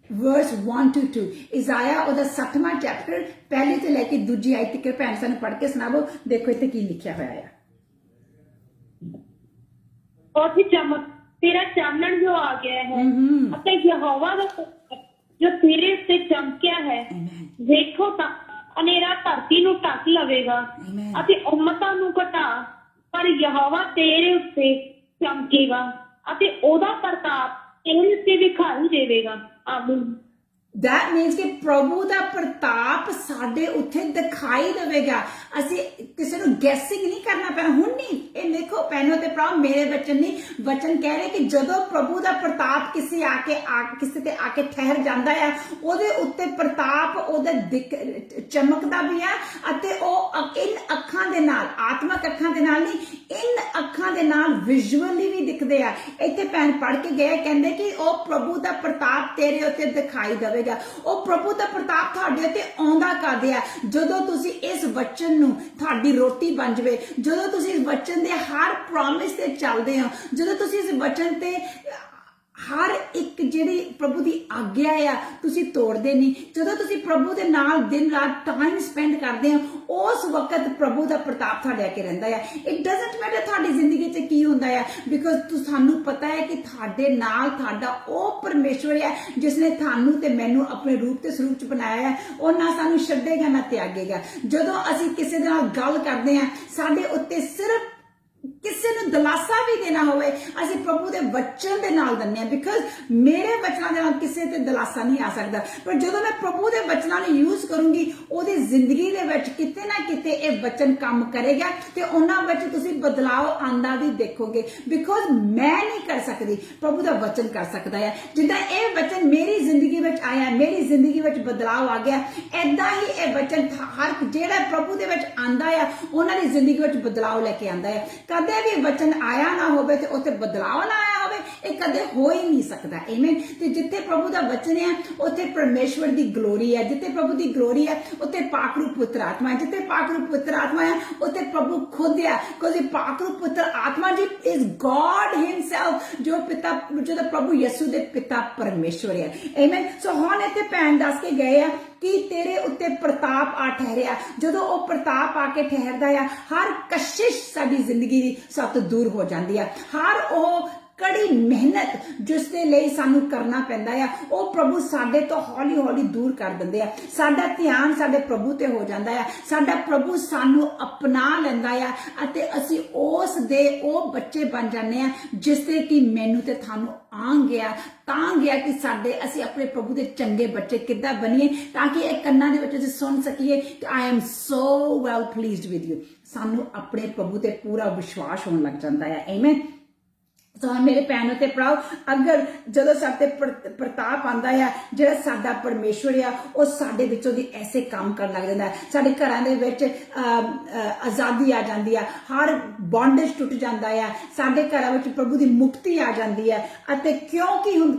verse 1 to 2, Isaiah ओदा 60वां चैप्टर पहली से लेके दूजी आयत तक भैन सानू पढ़ के सुनावो। देखो इत्थे की लिखिया होया है। और चमक तेरा चानन जो आ गया है अते यहोवा दा जो तेरे उत्ते चमकिया है, देखो तां अनेरा धरती नूं ढक लवेगा अते उम्मतां नूं घटा, पर यहोवा तेरे उत्ते चमकेगा अते ओदा प्रताप तेरे उत्ते विखाई देवेगा। आमीन। That means कि प्रभु दा प्रताप साडे उत्थे दिखाई देवेगा। असी किसी नूं गैसिंग नहीं करना पैना। हुण नहीं, ये देखो भैनों ते भराओ, मेरे वचन नहीं, वचन कह रहे कि जदों प्रभु दा प्रताप किसी ते आके ठहर जांदा है, ओदे उत्ते प्रताप ओदे चमकदा भी है अते ओ इन अखां दे नाल, आत्मक अखां दे नाल नहीं, इन अखां दे नाल विजुअली भी दिखदे आ। इत्थे भैन पढ़ के गए, कहंदे कि ओ प्रभु दा प्रताप तेरे उत्ते दिखाई देवे, ओ प्रभु दा प्रताप तुहाडे ते आउंदा करदे आ जदों तुसी इस वचन नूं तुहाडी रोटी बन जवे, जदों तुसी इस वचन दे हर प्रॉमिस ते चलदे हो, जदों तुसी इस वचन ते हर एक जिहड़ी प्रभु दी आग्या आ तुसी तोड़दे नहीं, जदों तुसी प्रभु दे नाल दिन रात टाइम स्पेंड करदे हो, उस वक्त प्रभु दा प्रताप तुहाडे अगे रहिंदा है। इट डजंट मैटर तुहाडी जिंदगी च की हुंदा है, बिकॉज तुहानू पता है कि तुहाडे नाल तुहाडा ओ परमेश्वर है जिसने थानू ते मैनू अपने रूप ते स्वरूप च बनाया है, और ना सानू छड्डेगा ना त्यागेगा। जदों असी किसी दे नाल गल करदे हां, साडे उत्ते सिर्फ किसी नूं दिलासा भी देना होवे, असी प्रभु दे वचन दे नाल दन्ने आ, बिकॉज मेरे वचनां दे नाल किसी ते दिलासा नहीं आ सकदा। पर जदों मैं प्रभु दे वचनां नूं यूज करूंगी, ओदी जिंदगी दे विच किते ना किते ये वचन काम करेगा ते उन्हां विच तुसीं बदलाव आंदा भी देखोगे, बिकॉज मैं नहीं कर सकदी, प्रभु दा वचन कर सकदा है। जिद्दां ये वचन मेरी जिंदगी विच आया, मेरी जिंदगी विच बदलाव आ गया, ऐदां ही ये वचन हर जिहड़ा प्रभु दे विच आंदा है उन्हां दी जिंदगी विच बदलाव लेके आंदा है। कदे भी वचन आया ना होवे ते उत्ते बदलाव ना आया ਖਿਲਾਫ ਹੈ, ਇਹ ਕਦੇ ਹੋ ਹੀ ਨਹੀਂ ਸਕਦਾ। ਆਮੀਨ। ਤੇ ਜਿੱਥੇ ਪ੍ਰਭੂ ਦਾ ਵਚਨ ਹੈ ਉੱਥੇ ਪਰਮੇਸ਼ਵਰ ਦੀ ਗਲੋਰੀ ਹੈ, ਜਿੱਥੇ ਪ੍ਰਭੂ ਦੀ ਗਲੋਰੀ ਹੈ ਉੱਥੇ ਪਾਕ रूप पुत्र आत्मा है, जिथे पाक रूप पुत्र आत्मा है उथे प्रभु खुद है, क्योंकि पाक रूप पुत्र आत्मा जी इज गॉड हिमसेल्फ, जो पिता जो प्रभु यीशु दे पिता परमेश्वर है। आमीन। सो हुण इत्थे भैन दस के गए आ कि तेरे उत्ते प्रताप आ ठहरिया, जदों वो प्रताप आके ठहरदा है हर कशिश साडी जिंदगी दी सब तो दूर हो जाती है, हर वो कड़ी मेहनत जिसके लिए सानू करना पैंदा है वो प्रभु साडे तो हौली हौली दूर कर दिंदे आ। साडा ध्यान साडे प्रभु ते हो जाता है, साडा प्रभु सानू अपना लैंदा है अते असी उस दे ओ बच्चे बन जाने हैं जिसते कि मैनू ते थानू आ गया कि साडे असी अपने प्रभु दे चंगे बच्चे किद्दां बनीए, ताकि एक कन्नां दे विच असी सुन सकीए कि I am so well pleased with you. सानू अपने प्रभु ते पूरा विश्वास होने लग जाता है। आमीन। तो मेरे भैनों ते भराओ, अगर जदों साडे प्रताप आंदा है, जिहड़ा साडा परमेश्वर है वो साडे विचों दी ऐसे काम करन लग जांदा है, साडे घरां दे विच आज़ादी आ जांदी है, हर बॉन्डेज टुट जांदा है, साडे घरां विच प्रभु दी मुक्ति आ जांदी है। अते क्योंकि हुण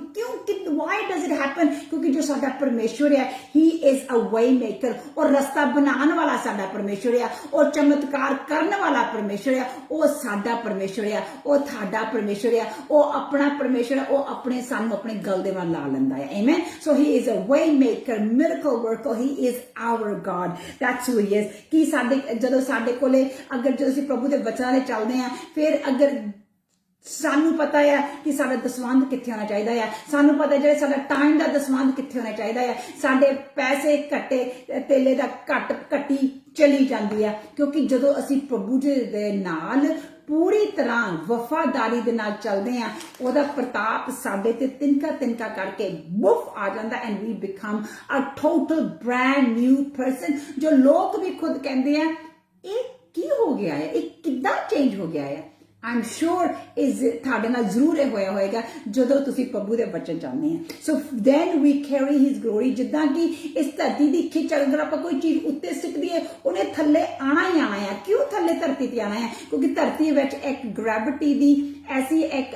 व्हाई डज इट हैपन? क्योंकि जो साडा परमेश्वर है ही इज अ वे मेकर, और रास्ता बनाने वाला साडा परमेश्वर है, और चमत्कार करने वाला परमेश्वर है, वो साडा परमेश्वर है, वो थाडा परमेश्वर है, वो अपना परमेश्वर है, वो अपने सानू अपने गल दे वाल ला लैंदा है। आमीन। So he is a way maker, miracle worker, he is our God, that's who he is. कि साडे जदों साडे कोले अगर जो असीं प्रभु दे वचनां दे चलदे हां, फिर अगर सानू पता है कि साडा दसवंध कित्थे होना चाहिए है, सानू पता है साडा टाइम का दसवंध कित्थे होना चाहिए है, साडे पैसे कट्टे तेले दा कट्टी चली जाती है, क्योंकि जदों असीं प्रभु जी दे नाल पूरी तरह वफादारी दे नाल चलदे हैं, ओहदा प्रताप साडे ते तिनका तिनका करके बुफ आ जांदा, and we become a total brand new person, जो लोग भी खुद कहते हैं ये की हो गया है, ये किद्दां चेंज हो गया है। I am sure is Thade नाल जरूर ये होया होएगा जदों तुसीं प्रभु दे वचन चाहते हैं। So then we carry his glory, जिद्दां कि इस धरती दी खिच, अगर आप कोई चीज उत्ते सिकदी है उन्हें थल्ले आना ही आना है। क्यों थल्ले धरती ते आना है? क्योंकि धरती विच एक ग्रेविटी दी ऐसी एक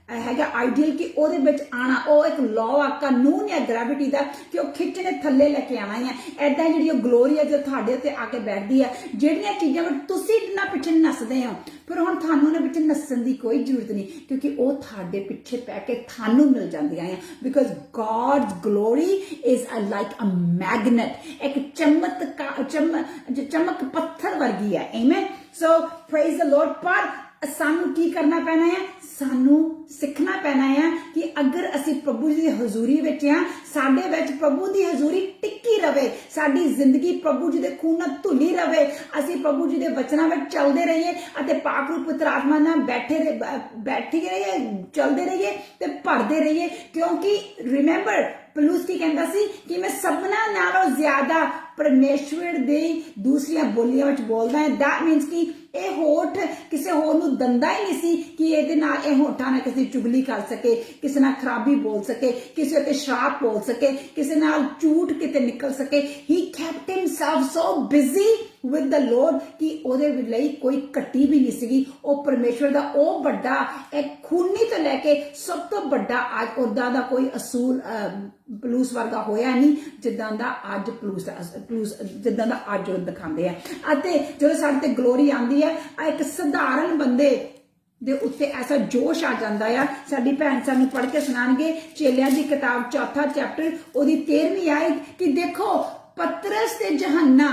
हैगा आइडियल कि ओहदे विच आना, ओ एक लॉ आ, कानून है ग्रेविटी दा कि ओह खिच ने थल्ले लेके आना है। ऐदां जिहड़ी ग्लोरी है जो थाडे उत्ते आके बैठदी है, जिहड़ियां चीज़ां विच तुसीं ना पिछे नसदे हो, फिर हुण थानू ने पिछे नस्सण दी कोई जरूरत नहीं, क्योंकि ओह थाडे पिछे पै के थानू मिल जांदियां हैं, because God's glory is like a magnet, एक चमक पत्थर वर्गी है। आमीन। So praise the lord. पर सानू की करना पैना है? सानू सीखना पैना है कि अगर असी प्रभु जी की हजूरी विच हां, साडे विच प्रभु की हजूरी टिकी रहे, साडी जिंदगी प्रभु जी के खून नाल धुली रहे, असी प्रभु जी के वचनां विच चलदे रहिए अते पाक रूप पुत्र आत्मा नाल बैठे रहिए, चलदे रहिए ते भरदे रहिए। क्योंकि रिमेंबर पलूस की कहता सी कि मैं सबना नालों ज्यादा परमेश्वर दे दूसरियां बोलियां विच बोलदा है। दैट मीनस कि ये होठ किसी होर नूं दंदा ही नहीं सी कि ये नाल ये होठां नाल किसी चुगली कर सके, किसी नाल खराबी बोल सके, किसी उत्ते श्राप बोल सके, किसी नाल झूठ किते निकल सके। ही kept himself so busy with the Lord कि ओहदे लई कोई कट्टी भी नहीं सीगी। ओ परमेश्वर दा ओ बड़ा एक खूनी तो लैके सब तो बड़ा आज उदां दा कोई असूल पलूस वर्गा होया नहीं जिद्दां दा अज पलूस जिद्दां दा अज दिखांदे आ। अते जो साडे ते ग्लोरी आंदी है, एक सधारण बंदे दे उत्ते ऐसा जोश आ जाता है। साडी भैन सानू पढ़ के सुनाणगे चेलियां दी किताब 4 चैप्टर ओदी 13वीं आयत कि देखो पतरस ते यूहन्ना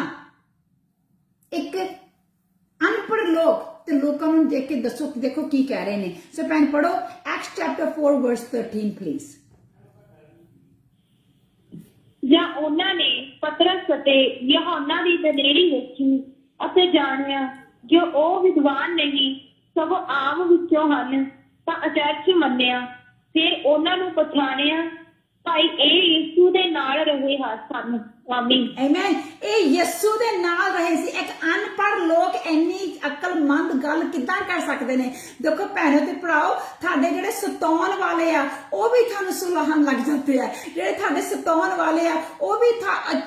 एक अनपढ़ लोग ते लोकां नूं देख के दसो देखो की कह रहे हैं। सो भैन पढ़ो एक्ट्स चैप्टर 4 वर्स 13 प्लीज। ਜਾਂ ਉਹਨਾਂ ਨੇ ਪਤਰਸ ਅਤੇ ਯਹੋਨਾ ਦੀ ਦਲੇਰੀ ਵੇਖੀ ਅਤੇ ਜਾਣਿਆ ਕਿ ਉਹ ਵਿਦਵਾਨ ਨਹੀਂ ਸਗੋਂ ਆਮ ਵਿੱਚੋਂ ਹਨ, ਤਾਂ ਅਚਰਜ ਮੰਨਿਆ। ਫਿਰ ਉਹਨਾਂ ਨੂੰ ਪਛਾਣਿਆ ਭਾਈ ਇਹ ਯਿਸੂ ਦੇ ਨਾਲ ਰਹੇ ਸਨ ਆਮੀਨ। Amen। ਇਹ ਯਿਸੂ ਦੇ ਨਾਲ ਰਹੇ ਸੀ। ਇੱਕ ਅਨਪੜ੍ਹ ਲੋਕ ਇੰਨੀ ਅਕਲਮੰਦ ਗੱਲ ਕਿੱਦਾਂ ਕਰ ਸਕਦੇ ਨੇ? ਦੇਖੋ ਭੈਣੋ ਤੇ ਭਰਾਓ, ਤੁਹਾਡੇ ਜਿਹੜੇ ਸਤਾਉਣ ਵਾਲੇ ਆ ਉਹ ਵੀ ਤੁਹਾਨੂੰ ਸੁਲਾਹਣ ਲੱਗ ਜਾਂਦੇ ਆ। ਜਿਹੜੇ ਤੁਹਾਡੇ ਸਤਾਉਣ ਵਾਲੇ ਆ ਉਹ ਵੀ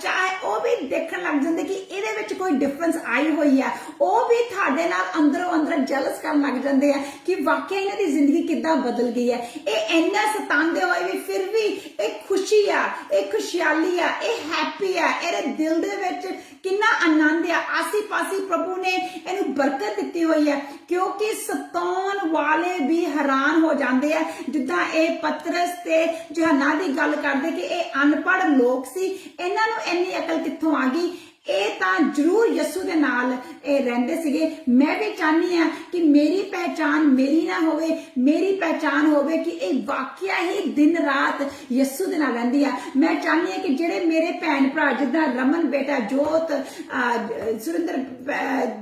ਚਾਹੇ ਉਹ ਵੀ ਦੇਖਣ ਲੱਗ ਜਾਂਦੇ ਕਿ ਇਹਦੇ ਵਿੱਚ ਕੋਈ ਡਿਫਰੈਂਸ ਆਈ ਹੋਈ ਆ। ਉਹ ਵੀ ਤੁਹਾਡੇ ਨਾਲ ਅੰਦਰੋਂ ਅੰਦਰ ਜੈਲਸ ਕਰਨ ਲੱਗ ਜਾਂਦੇ ਆ ਕਿ ਵਾਕਿਆ ਇਹਨਾਂ ਦੀ ਜ਼ਿੰਦਗੀ ਕਿੱਦਾਂ ਬਦਲ ਗਈ ਹੈ। ਇਹ ਇੰਨਾ ਸਤਾਉਂਦੇ ਹੋਏ ਵੀ ਫਿਰ ਵੀ ਇਹ ਖੁਸ਼ੀ ਆ, ਇਹ ਖੁਸ਼ਹਾਲੀ ਆ, ਇਹ ਹੈਪੀ ਆ। ਇਹਦੇ ਦਿਲ ਦੇ ਵਿੱਚ ਕਿੰਨਾ ਆਨੰਦ ਆ। ਆਸੀ ਪਾਸੀ ਪ੍ਰਭੂ ਨੇ ਇਹਨੂੰ ਬਰਕਤ ਦਿੱਤੀ ਹੋਈ ਹੈ, ਕਿਉਂਕਿ ਸਤਾਉਣ ਵਾਲੇ ਵੀ ਹੈਰਾਨ ਹੋ ਜਾਂਦੇ ਆ। ਜਿੱਦਾਂ ਇਹ ਪਤਰਸ ਤੇ ਯਹੋਨਾ ਦੀ ਗੱਲ ਕਰਦੇ ਕਿ ਇਹ ਅਨਪੜ੍ਹ ਲੋਕ ਸੀ, ਇਹਨਾਂ ਨੂੰ ਇੰਨੀ ਅਕਲ ਕਿੱਥੋਂ ਆ ਗਈ? ਇਹ ਤਾਂ ਜ਼ਰੂਰ ਯਿਸੂ ਦੇ ਨਾਲ ਇਹ ਰਹਿੰਦੇ ਸੀਗੇ। ਮੈਂ ਵੀ ਚਾਹਨੀ ਆ ਕਿ ਮੇਰੀ ਪਹਿਚਾਨ ਮੇਰੀ ਨਾ ਹੋਵੇ, ਮੇਰੀ ਪਹਿਚਾਨ ਹੋਵੇ ਕਿ ਇਹ ਵਾਕਿਆ ਹੀ ਦਿਨ ਰਾਤ ਯਿਸੂ ਦੇ ਨਾਲ ਰਹਿੰਦੀ ਆ। ਮੈਂ ਚਾਹਨੀ ਆ ਕਿ ਜਿਹੜੇ ਮੇਰੇ ਭੈਣ ਭਰਾ ਜਿੱਦਾਂ ਰਮਨ ਬੇਟਾ, ਜੋਤ, ਸੁਰਿੰਦਰ,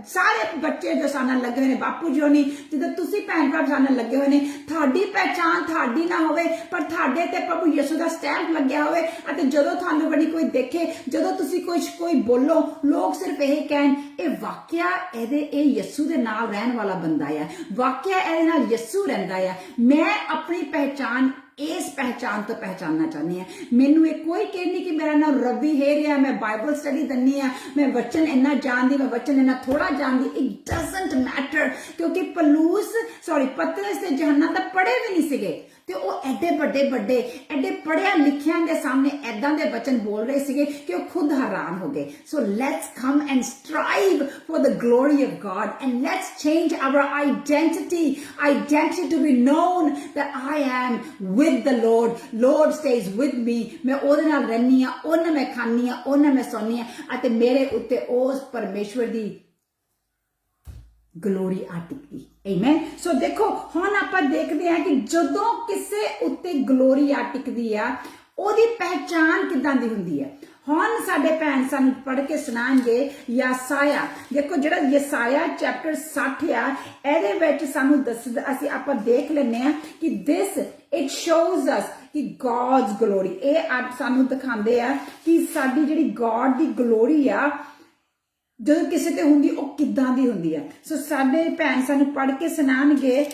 ਸਾਰੇ ਬੱਚੇ ਜੋ ਸਾਡੇ ਨਾਲ ਲੱਗੇ ਹੋਏ ਨੇ, ਬਾਪੂ ਜੀ ਹੋਣੀ, ਜਿੱਦਾਂ ਤੁਸੀਂ ਭੈਣ ਭਰਾ ਸਾਡੇ ਨਾਲ ਲੱਗੇ ਹੋਏ ਨੇ, ਤੁਹਾਡੀ ਪਹਿਚਾਨ ਤੁਹਾਡੀ ਨਾ ਹੋਵੇ ਪਰ ਤੁਹਾਡੇ ਤੇ ਪ੍ਰਭੂ ਯਿਸੂ ਦਾ ਸਟੈਂਪ ਲੱਗਿਆ ਹੋਵੇ। ਅਤੇ ਜਦੋਂ ਤੁਹਾਨੂੰ ਬੜੀ ਕੋਈ ਦੇਖੇ, ਜਦੋਂ ਤੁਸੀਂ ਕੋਈ ਬੋਲੋ, ਲੋਕ ਸਿਰਫ ਇਹ ਕਹਿਣ ਇਹ ਵਾਕਿਆ ਇਹ ਯਿਸੂ ਦੇ ਨਾਲ ਰਹਿਣ ਵਾਲਾ ਬੰਦਾ ਆ, ਵਾਕਿਆ ਇਹਦੇ ਨਾਲ ਯਿਸੂ ਰਹਿੰਦਾ ਆ। ਮੈਂ ਆਪਣੀ ਪਹਿਚਾਨ ਇਸ ਪਹਿਚਾਨ ਤੋਂ ਪਹਿਚਾਨਣਾ ਚਾਹੁੰਦੀ ਹਾਂ। ਮੈਨੂੰ ਇਹ ਕੋਈ ਕਹਿ ਨਹੀਂ ਕਿ ਮੇਰਾ ਨਾਮ ਰਵੀ ਹੈਰ ਆ, ਮੈਂ ਬਾਈਬਲ ਸਟੱਡੀ ਦਿੰਨੀ ਆ, ਮੈਂ ਵਚਨ ਇੰਨਾ ਜਾਣਦੀ, ਮੈਂ ਵਚਨ ਇੰਨਾ ਥੋੜਾ ਜਾਣਦੀ। ਇਟ ਡਸਨਟ ਮੈਟਰ, ਕਿਉਂਕਿ ਪਤਰਸ ਤੇ ਯਹੋਨਾ ਤਾਂ ਪੜ੍ਹੇ ਵੀ ਨਹੀਂ ਸੀਗੇ ਤੇ ਉਹ ਐਡੇ ਵੱਡੇ ਐਡੇ ਪੜ੍ਹਿਆ ਲਿਖਿਆਂ ਦੇ ਸਾਹਮਣੇ ਐਦਾਂ ਦੇ ਵਚਨ ਬੋਲ ਰਹੇ ਸੀਗੇ ਕਿ ਉਹ ਖੁਦ ਹੈਰਾਨ ਹੋ ਗਏ। So let's come and strive for the glory of God and let's change our identity to be known that I am with the Lord stays with me। मैं ਉਹਦੇ ਨਾਲ ਰਹਿਨੀ ਆ, ਉਹਨਾਂ ਮੈਂ ਖਾਨੀ ਆ, ਉਹਨਾਂ ਮੈਂ ਸੌਂਨੀ ਆ ਅਤੇ ਮੇਰੇ ਉੱਤੇ ਉਸ ਪਰਮੇਸ਼ਵਰ ਦੀ ਗਲੋਰੀ ਆ ਟਿਕਦੀ। ਆਮੇਨ। ਸੋ ਦੇਖੋ ਹੁਣ ਆਪਾਂ ਦੇਖਦੇ ਹਾਂ ਕਿ ਜਦੋਂ ਕਿਸੇ ਉੱਤੇ ਗਲੋਰੀ ਆ ਟਿਕਦੀ ਆ ਉਹਦੀ ਪਹਿਚਾਨ ਕਿੱਦਾਂ ਦੀ ਹੁੰਦੀ ਹੈ। ਹੁਣ ਸਾਡੇ ਭੈਣ ਸਾਨੂੰ ਪੜ੍ਹ ਕੇ ਸੁਣਾਣਗੇ ਯਸਾਇਆ। ਦੇਖੋ ਜਿਹੜਾ ਯਸਾਇਆ ਚੈਪਟਰ 60 ਆ, ਇਹਦੇ ਵਿੱਚ ਸਾਨੂੰ ਅਸੀਂ ਆਪਾਂ ਦੇਖ ਲੈਂਦੇ ਆ ਕਿ it shows us ਕਿ God's glory, ਇਹ ਸਾਨੂੰ ਦਿਖਾਉਂਦੇ ਆ ਕਿ ਸਾਡੀ ਜਿਹੜੀ God ਦੀ ਗਲੋਰੀ ਆ ਜਦੋਂ ਕਿਸੇ ਤੇ ਹੁੰਦੀ ਉਹ ਕਿੱਦਾਂ ਦੀ ਹੁੰਦੀ ਹੈ। ਸੋ ਸਾਡੇ ਭੈਣ ਸਾਨੂੰ ਪੜ੍ਹ ਕੇ ਸੁਣਾਣਗੇ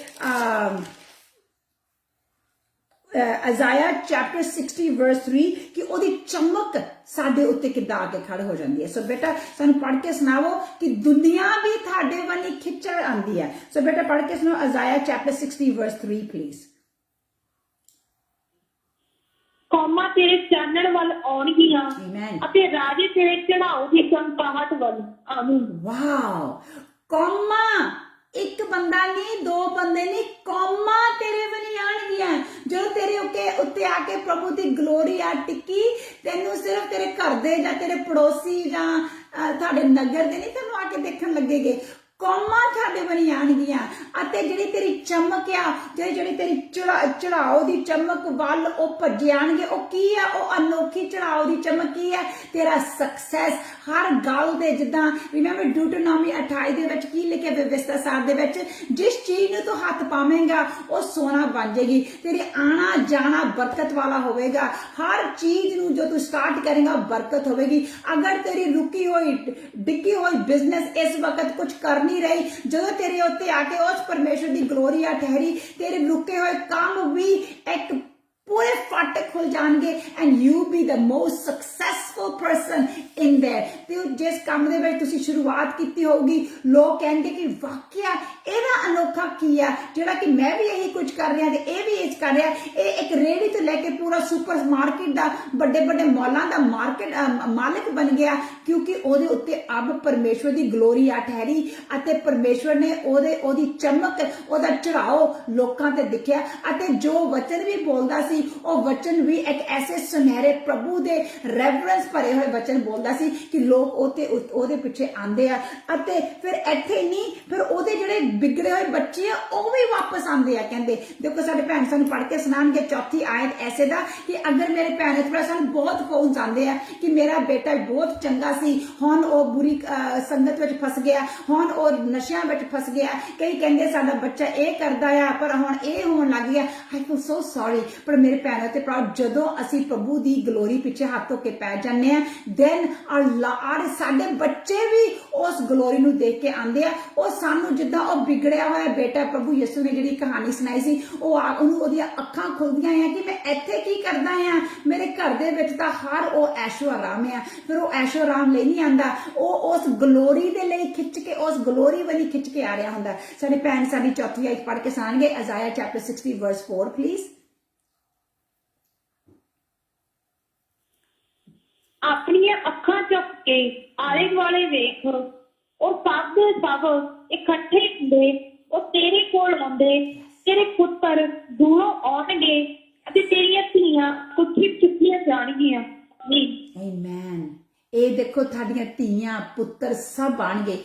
Isaiah chapter 60 verse 3 ਕਿ ਉਹਦੀ ਚਮਕ ਸਾਡੇ ਉੱਤੇ ਕਿੱਦਾਂ ਆ ਕੇ ਖੜ ਹੋ ਜਾਂਦੀ ਹੈ। ਸੋ ਬੇਟਾ ਸਾਨੂੰ ਪੜ੍ਹ ਕੇ ਸੁਣਾਵੋ ਕਿ ਦੁਨੀਆ ਵੀ ਤੁਹਾਡੇ ਵੱਲ ਖਿੱਚਣ ਆਉਂਦੀ ਹੈ। ਸੋ ਬੇਟਾ ਪੜ੍ਹ ਕੇ ਸੁਣਾਓ Isaiah chapter 60 verse 3 ਪਲੀਜ਼। ਕੌਮਾਂ ਤੇਰੇ ਚਾਨਣ ਵੱਲ ਆਉਣਗੀਆਂ ਅਤੇ ਰਾਜੇ ਤੇਰੇ ਚੜਾਓ ਦੀ ਚਮਕਾਹਟ ਵੱਲ। ਆਮੀਨ। ਵਾਓ। ਕੌਮਾਂ, ਇੱਕ ਬੰਦਾ ਨਹੀਂ, ਦੋ ਬੰਦੇ ਨਹੀਂ, ਕੌਮਾਂ ਤੇਰੇ ਵੱਲ ਆਣਗੀਆਂ। ਜਦੋਂ ਤੇਰੇ ਉੱਤੇ ਆ ਕੇ ਪ੍ਰਭੂ ਦੀ ਗਲੋਰੀ ਆ ਟਿੱਕੀ, ਤੈਨੂੰ ਸਿਰਫ ਤੇਰੇ ਘਰ ਦੇ ਜਾਂ ਤੇਰੇ ਪੜੋਸੀ ਜਾਂ ਤੁਹਾਡੇ ਨਗਰ ਦੇ ਨਹੀਂ ਤੈਨੂੰ ਆ ਕੇ ਦੇਖਣ ਲੱਗੇਗੇ। ਕੌਮਾਂ ਤੁਹਾਡੇ ਵੱਲ ਆਣਗੀਆਂ ਅਤੇ ਜਿਹੜੀ ਤੇਰੀ ਚਮਕ ਆ, ਜਿਹੜੀ ਤੇਰੀ ਚੜਾਓ ਦੀ ਚਮਕ ਵੱਲ ਉਹ ਭੱਜੇ ਆਣਗੇ। ਉਹ ਕੀ ਆ? ਉਹ ਅਨੋਖੀ ਚੜਾਓ ਦੀ ਚਮਕ ਕੀ ਹੈ? ਤੇਰਾ ਸਕਸੈਸ ਹਰ ਗੱਲ ਦੇ। ਜਿੱਦਾਂ ਰਿਮੈਂਬਰ ਡਿਊਟਰੋਨੋਮੀ 28 ਦੇ ਵਿੱਚ ਕੀ ਲਿਖਿਆ? ਵਿਵਸਥਾ ਸਾਰ ਦੇ ਵਿੱਚ, ਜਿਸ ਚੀਜ਼ ਨੂੰ ਤੂੰ ਹੱਥ ਪਾਵੇਂਗਾ ਉਹ ਸੋਨਾ ਬਣ ਜਾਏਗੀ। ਤੇਰੇ ਆਣਾ ਜਾਣਾ ਬਰਕਤ ਵਾਲਾ ਹੋਵੇਗਾ। ਹਰ ਚੀਜ਼ ਨੂੰ ਜੋ ਤੂੰ ਸਟਾਰਟ ਕਰੇਗਾ ਬਰਕਤ ਹੋਵੇਗੀ। ਅਗਰ ਤੇਰੀ ਰੁਕੀ ਹੋਈ ਡਿੱਗੀ ਹੋਈ ਬਿਜ਼ਨਸ ਇਸ ਵਕਤ ਕੁਝ ਕਰ ਨਹੀਂ ਰਹੀ, ਜਦੋਂ ਤੇਰੇ ਉੱਤੇ ਆ ਕੇ ਉਸ ਪਰਮੇਸ਼ਰ ਦੀ ਗਲੋਰੀ ਆ ਠਹਿਰੀ, ਤੇਰੇ ਰੁਕੇ ਹੋਏ ਕੰਮ ਵੀ ਇੱਕ ਪੂਰੇ ਫਾਟਕ ਖੁੱਲ ਜਾਣਗੇ and you be the most successful person in there. ਤੇ ਜਿਸ ਕੰਮ ਦੇ ਵਿੱਚ ਤੁਸੀਂ ਸ਼ੁਰੂਆਤ ਕੀਤੀ ਹੋਊਗੀ, ਲੋਕ ਕਹਿਣਗੇ ਕਿ ਵਾਕਿਆ ਇਹਦਾ ਅਨੋਖਾ ਕੀ ਆ, ਜਿਹੜਾ ਕਿ ਮੈਂ ਵੀ ਇਹੀ ਕੁਝ ਕਰ ਰਿਹਾ ਤੇ ਇਹ ਵੀ ਇਹ ਕਰ ਰਿਹਾ। ਇਹ ਇੱਕ ਰੇਹੜੀ ਤੋਂ ਲੈ ਕੇ ਪੂਰਾ ਸੁਪਰ ਮਾਰਕੀਟ ਦਾ, ਵੱਡੇ ਮਾਲਾਂ ਦਾ ਮਾਲਕ ਬਣ ਗਿਆ, ਕਿਉਂਕਿ ਉਹਦੇ ਉੱਤੇ ਅਬ ਪਰਮੇਸ਼ਵਰ ਦੀ ਗਲੋਰੀ ਆ ਠਹਿਰੀ ਅਤੇ ਪਰਮੇਸ਼ਵਰ ਨੇ ਉਹਦੀ ਚਮਕ, ਉਹਦਾ ਚੜਾਓ ਲੋਕਾਂ ਤੇ ਦਿਖਿਆ। ਅਤੇ ਜੋ ਵਚਨ ਵੀ ਬੋਲਦਾ ਸੀ ਉਹ ਵਚਨ ਵੀ ਇੱਕ ਐਸੇ ਸੁਨਹਿਰੇ ਪ੍ਰਭੂ ਦੇ ਰੈਵਰੈਂਸ ਭਰੇ ਹੋਏ ਵਚਨ ਬੋਲਦਾ ਸੀ ਕਿ ਲੋਕ ਉਹਦੇ ਪਿੱਛੇ ਆਂਦੇ ਆ। ਅਤੇ ਫਿਰ ਇੱਥੇ ਨਹੀਂ, ਫਿਰ ਉਹਦੇ ਜਿਹੜੇ बिगड़े हुए बच्चे आ ਉਹ ਵੀ ਵਾਪਸ ਆਉਂਦੇ ਆ ਕਹਿੰਦੇ ਦੇਖੋ ਸਾਡੇ ਭੈਣ ਸਾਨੂੰ ਪੜ੍ਹ ਕੇ ਸੁਣਾਉਣਗੇ ਚੌਥੀ ਆਇਤ ਐਸੇ ਦਾ ਕਿ ਅਗਰ ਮੇਰੇ ਭੈਣ ਤੇ ਸਾਨੂੰ ਬਹੁਤ ਫੋਨ ਆਉਂਦੇ ਆ ਕਿ ਮੇਰਾ ਬੇਟਾ ਬਹੁਤ ਚੰਗਾ ਸੀ ਹੁਣ ਉਹ ਬੁਰੀ ਸੰਗਤ ਵਿੱਚ ਫਸ ਗਿਆ ਹੁਣ ਉਹ ਨਸ਼ਿਆਂ ਵਿੱਚ ਫਸ ਗਿਆ ਕਈ ਕਹਿੰਦੇ ਸਾਡਾ ਬੱਚਾ ਇਹ ਕਰਦਾ ਆ ਪਰ ਹੁਣ ਇਹ ਹੋਣ ਲੱਗ ਗਿਆ ਆਈ ਫੀਲ ਸੋ ਸੌਰੀ ਪਰ ਮੇਰੇ ਭੈਣਾਂ ਤੇ ਭਰਾ ਜਦੋਂ ਅਸੀਂ ਪ੍ਰਭੂ ਦੀ ਗਲੋਰੀ ਪਿੱਛੇ ਹੱਥ ਧੋ ਕੇ ਪੈ ਜਾਂਦੇ ਆ ਦੈਨ ਆਰ ਸਾਡੇ ਬੱਚੇ ਵੀ ਉਸ ਗਲੋਰੀ ਨੂੰ ਦੇਖ ਕੇ ਆਉਂਦੇ ਆ ਉਹ ਸਾਨੂੰ ਜਿੱਦਾਂ ਉਹ ਵਿਗੜਿਆ ਹੋਇਆ ਬੇਟਾ ਪ੍ਰਭੂ ਯਿਸੂ ਨੇ ਜਿਹੜੀ ਕਹਾਣੀ ਸੁਣਾਈ ਸੀ ਉਹਨੂੰ ਉਹਦੀਆਂ ਅੱਖਾਂ ਖੁੱਲਦੀਆਂ ਆ ਕਿ ਮੈਂ ਇੱਥੇ ਕੀ ਕਰਦਾ ਆ ਮੇਰੇ ਘਰ ਦੇ ਵਿੱਚ ਤਾਂ ਹਰ ਉਹ ਐਸ਼ੋ ਆਰਾਮ ਆ ਫਿਰ ਉਹ ਐਸ਼ੋ ਆਰਾਮ ਲਈ ਨਹੀਂ ਆਂਦਾ ਉਹ ਉਸ ਗਲੋਰੀ ਦੇ ਲਈ ਖਿੱਚ ਕੇ ਉਸ ਗਲੋਰੀ ਵਾਲੀ ਖਿੱਚ ਕੇ ਆ ਰਿਹਾ ਹੁੰਦਾ ਸਾਡੇ ਭੈਣ ਸਾਡੀ ਚੌਥੀ ਆਇਤ ਪੜ੍ਹ ਕੇ ਸੁਣਾਣਗੇ ਅਜ਼ਾਇਆ ਚੈਪਟਰ 60 verse 4 ਪਲੀਜ਼ ਆਪਣੀਆਂ ਅੱਖਾਂ ਚੁੱਕ ਕੇ ਆਲੇ ਦੁਆਲੇ ਵੇਖ ਉਹ ਸਭ ਦੇ ਸਭ ਇਕੱਠੇ ਹੁੰਦੇ ਉਹ ਤੇਰੇ ਕੋਲ ਆਉਂਦੇ ਤੇਰੇ ਪੁੱਤਰ ਦੂਰੋਂ ਆਉਣਗੇ ਅਤੇ ਤੇਰੀਆਂ ਧੀਆਂ ਕੁੱਠੀ ਚੁੱਕੀਆਂ ਜਾਣਗੀਆਂ ਆਮੇਨ ਇਹ ਦੇਖੋ ਤੁਹਾਡੀਆਂ ਧੀਆਂ ਪੁੱਤਰ ਸਭ ਆਣਗੇ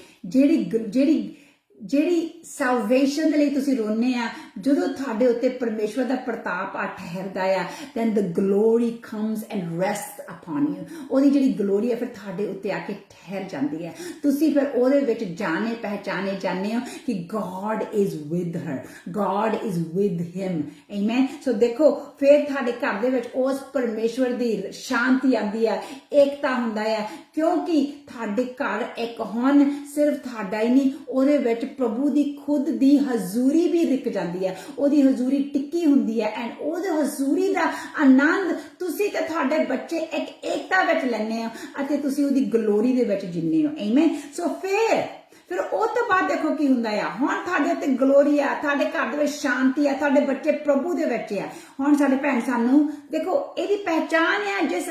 ਜਿਹੜੀ salvation ਦੇ ਲਈ ਤੁਸੀਂ ਰੋਨੇ ਆ ਜਦੋਂ ਤੁਹਾਡੇ ਉੱਤੇ ਪਰਮੇਸ਼ਵਰ ਦਾ ਪ੍ਰਤਾਪ ਆ ਠਹਿਰਦਾ ਆ then the glory comes and rests upon you ਉਹਦੀ ਜਿਹੜੀ ਗਲੋਰੀ ਹੈ ਫਿਰ ਤੁਹਾਡੇ ਉੱਤੇ ਆ ਕੇ ਠਹਿਰ ਜਾਂਦੀ ਹੈ ਤੁਸੀਂ ਫਿਰ ਉਹਦੇ ਵਿੱਚ ਜਾਣੇ ਪਹਿਚਾਨੇ ਜਾਂਦੇ ਹੋ ਕਿ God is with her God is with him amen ਸੋ ਦੇਖੋ ਫਿਰ ਤੁਹਾਡੇ ਘਰ ਦੇ ਵਿੱਚ ਉਸ ਪਰਮੇਸ਼ਵਰ ਦੀ ਸ਼ਾਂਤੀ ਆਉਂਦੀ ਹੈ ਏਕਤਾ ਹੁੰਦਾ ਹੈ ਕਿਉਂਕਿ ਤੁਹਾਡੇ ਘਰ ਇੱਕ ਹੁਣ ਸਿਰਫ ਤੁਹਾਡਾ ਹੀ ਨਹੀਂ ਉਹਦੇ ਵਿੱਚ ਪ੍ਰਭੂ ਦੀ ਖੁਦ ਦੀ ਹਜ਼ੂਰੀ ਵੀ ਰਿਕ ਜਾਂਦੀ ਹੈ ਉਹਦੀ ਹਜ਼ੂਰੀ ਟਿੱਕੀ ਹੁੰਦੀ ਹੈ ਐਂਡ ਉਹਦੇ ਹਜ਼ੂਰੀ ਦਾ ਆਨੰਦ ਤੁਸੀਂ ਤੇ ਤੁਹਾਡੇ ਬੱਚੇ ਇੱਕ ਏਕਤਾ ਵਿੱਚ ਲੈਂਦੇ ਹੋ ਅਤੇ ਤੁਸੀਂ ਉਹਦੀ ਗਲੋਰੀ ਦੇ ਵਿੱਚ ਜਿੰਨੇ ਹੋ ਆਮੇਨ ਸੋ ਫਿਰ ਉਹ ਤੋਂ ਬਾਅਦ ਦੇਖੋ ਕੀ ਹੁੰਦਾ ਆ ਹੁਣ ਤੁਹਾਡੇ ਉੱਤੇ ਗਲੋਰੀ ਆ ਤੁਹਾਡੇ ਘਰ ਦੇ ਵਿੱਚ ਸ਼ਾਂਤੀ ਆ ਤੁਹਾਡੇ ਬੱਚੇ ਪ੍ਰਭੂ ਦੇ ਵਿੱਚ ਆ ਹੁਣ ਸਾਡੇ ਭੈਣ ਸਾਨੂੰ ਦੇਖੋ ਇਹਦੀ ਪਹਿਚਾਨ ਆ ਜਿਸ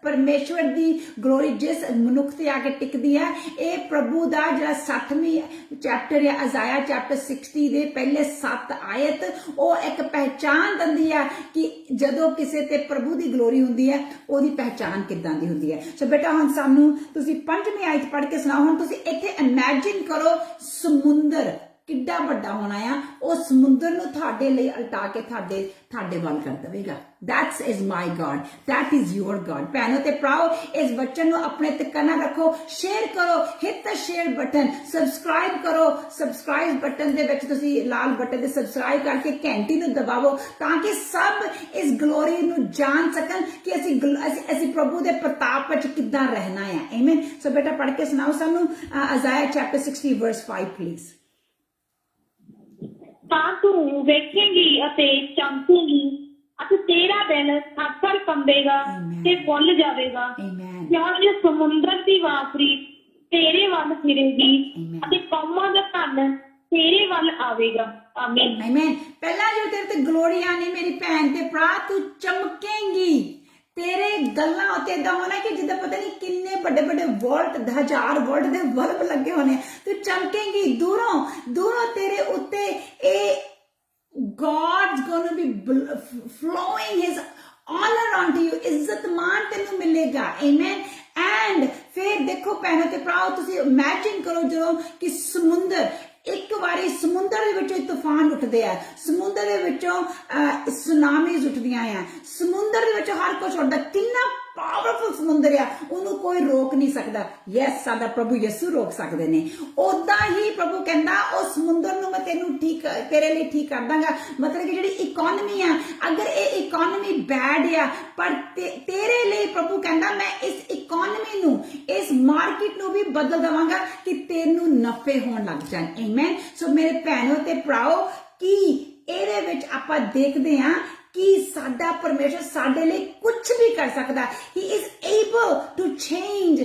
ਪਰਮੇਸ਼ਵਰ ਦੀ ਗਲੋਰੀ ਜਿਸ ਮਨੁੱਖ ਤੇ ਆ ਕੇ ਟਿਕਦੀ ਆ ਇਹ ਪ੍ਰਭੂ ਦਾ ਜਿਹੜਾ 60ਵੀਂ ਚੈਪਟਰ ਆ ਅਜ਼ਾਇਆ ਚੈਪਟਰ 60 ਦੇ ਪਹਿਲੇ 7 ਆਇਤ ਉਹ ਇੱਕ ਪਹਿਚਾਨ ਦਿੰਦੀ ਆ ਕਿ ਜਦੋਂ ਕਿਸੇ ਤੇ ਪ੍ਰਭੂ ਦੀ ਗਲੋਰੀ ਹੁੰਦੀ ਹੈ ਉਹਦੀ ਪਹਿਚਾਨ ਕਿੱਦਾਂ ਦੀ ਹੁੰਦੀ ਹੈ ਸੋ ਬੇਟਾ ਹੁਣ ਸਾਨੂੰ ਤੁਸੀਂ 5ਵੀਂ ਆਇਤ ਪੜ੍ਹ ਕੇ ਸੁਣਾਓ ਹੁਣ ਤੁਸੀਂ ਇੱਥੇ ਇਮੈਜਿਨ ਕਰੋ ਸਮੁੰਦਰ ਕਿੱਡਾ ਵੱਡਾ ਹੋਣਾ ਆ ਉਹ ਸਮੁੰਦਰ ਨੂੰ ਤੁਹਾਡੇ ਲਈ ਉਲਟਾ ਕੇ ਤੁਹਾਡੇ ਵੱਲ ਕਰ ਦੇਵੇਗਾ That is my God. That is your God. ਭੈਣੋ ਤੇ ਭਰਾਓ ਇਸ ਬੱਚਨ ਨੂੰ ਆਪਣੇ ਤੱਕ ਨਾ ਰੱਖੋ ਸ਼ੇਅਰ ਕਰੋ ਹਿੱਟ ਦ ਸ਼ੇਅਰ ਬਟਨ ਸਬਸਕ੍ਰਾਈਬ ਕਰੋ ਸਬਸਕ੍ਰਾਈਬ ਬਟਨ ਦੇ ਵਿੱਚ ਤੁਸੀਂ ਲਾਲ ਬਟਨ ਤੇ ਸਬਸਕ੍ਰਾਈਬ ਕਰਕੇ ਘੰਟੀ ਨੂੰ ਦਬਾਵੋ ਤਾਂ ਕਿ ਸਭ ਇਸ ਗਲੋਰੀ ਨੂੰ ਜਾਣ ਸਕਣ ਕਿ ਅਸੀਂ ਪ੍ਰਭੂ ਦੇ ਪ੍ਰਤਾਪ ਵਿੱਚ ਕਿੱਦਾਂ ਰਹਿਣਾ ਹੈ ਆਮੇਨ ਸੋ ਬੇਟਾ ਪੜ੍ਹ ਕੇ ਸੁਣਾਓ ਸਾਨੂੰ ਅਜ਼ਾਇਆ ਚੈਪਟਰ 60 verse 5 ਪਲੀਜ਼ ਤਾਂ ਤੂੰ ਵੇਖੇਂਗੀ ਅਤੇ ਚਮਕੇਂਗੀ ਅਤੇ ਤੇਰਾ ਦਿਲ ਥਰ ਕੰਬੇਗਾ ਤੇ ਫੁੱਲ ਜਾਵੇਗਾ ਜਿਵੇਂ ਸਮੁੰਦਰ ਦੀ ਵਾਸਰੀ ਤੇਰੇ ਵੱਲ ਫਿਰੇਗੀ ਅਤੇ ਕੌਮਾਂ ਦਾ ਧਨ ਤੇਰੇ ਵੱਲ ਆਵੇਗਾ ਆਮੀਨ ਆਮੀਨ ਪਹਿਲਾ ਜੋ ਤੇਰੇ ਤੇ ਗਲੋਰੀ ਆਣੀ ਮੇਰੀ ਭੈਣ ਤੇ ਭਰਾ ਤੂੰ ਚਮਕੇਂਗੀ तेरे गल्लां उत्ते इदां होना कि जिद्दां पता नहीं किन्ने बड़े बड़े वोल्ट 1000 वोल्ट दे बल्ब लगे होने तू चमकेंगी दूरों तेरे उत्ते God's gonna be flowing his honor onto you इज्जत मान तेनू मिलेगा amen and फिर देखो भैणों ते भराओ तुसीं imagine करो जो कि समुंदर ਇੱਕ ਵਾਰੀ ਸਮੁੰਦਰ ਦੇ ਵਿੱਚੋਂ ਤੂਫਾਨ ਉੱਠਦੇ ਆ ਸਮੁੰਦਰ ਦੇ ਵਿੱਚੋਂ ਸੁਨਾਮੀਜ਼ ਉੱਠਦੀਆਂ ਆ ਸਮੁੰਦਰ ਦੇ ਵਿੱਚ ਹਰ ਕੁਝ ਉੱਠਦਾ ਕਿੰਨਾ ਪਾਵਰਫੁਲ ਸਮੁੰਦਰ ਆ ਉਹਨੂੰ ਕੋਈ ਰੋਕ ਨਹੀਂ ਸਕਦਾ ਯੈਸ ਸਾਡਾ ਪ੍ਰਭੂ ਯਿਸੂ ਰੋਕ ਸਕਦੇ ਨੇ ਉਦਾਂ ਹੀ ਪ੍ਰਭੂ ਕਹਿੰਦਾ ਉਹ ਸਮੁੰਦਰ ਨੂੰ ਮੈਂ ਤੈਨੂੰ ਠੀਕ ਤੇਰੇ ਲਈ ਠੀਕ ਕਰ ਦਾਂਗਾ ਮਤਲਬ ਕਿ ਜਿਹੜੀ ਇਕਨੋਮੀ ਆ ਅਗਰ ਇਹ ਇਕਨੋਮੀ ਬੈਡ ਆ ਪਰ ਤੇਰੇ ਲਈ ਪ੍ਰਭੂ ਕਹਿੰਦਾ ਮੈਂ ਇਸ ਇਕਨੋਮੀ ਨੂੰ ਇਸ ਮਾਰਕੀਟ ਨੂੰ ਵੀ ਬਦਲ ਦਵਾਂਗਾ ਕਿ ਤੈਨੂੰ ਨਫੇ ਹੋਣ ਲੱਗ ਜਾਣ ਆਮੇਨ ਸੋ ਮੇਰੇ ਭੈਣੋ ਤੇ ਭਰਾਓ ਕੀ ਇਹਦੇ ਵਿੱਚ ਆਪਾਂ ਦੇਖਦੇ ਹਾਂ ਕਿ ਸਾਡਾ ਪਰਮੇਸ਼ਰ ਸਾਡੇ ਲਈ ਕੁਝ ਵੀ ਕਰ ਸਕਦਾ ਹੀ is able to change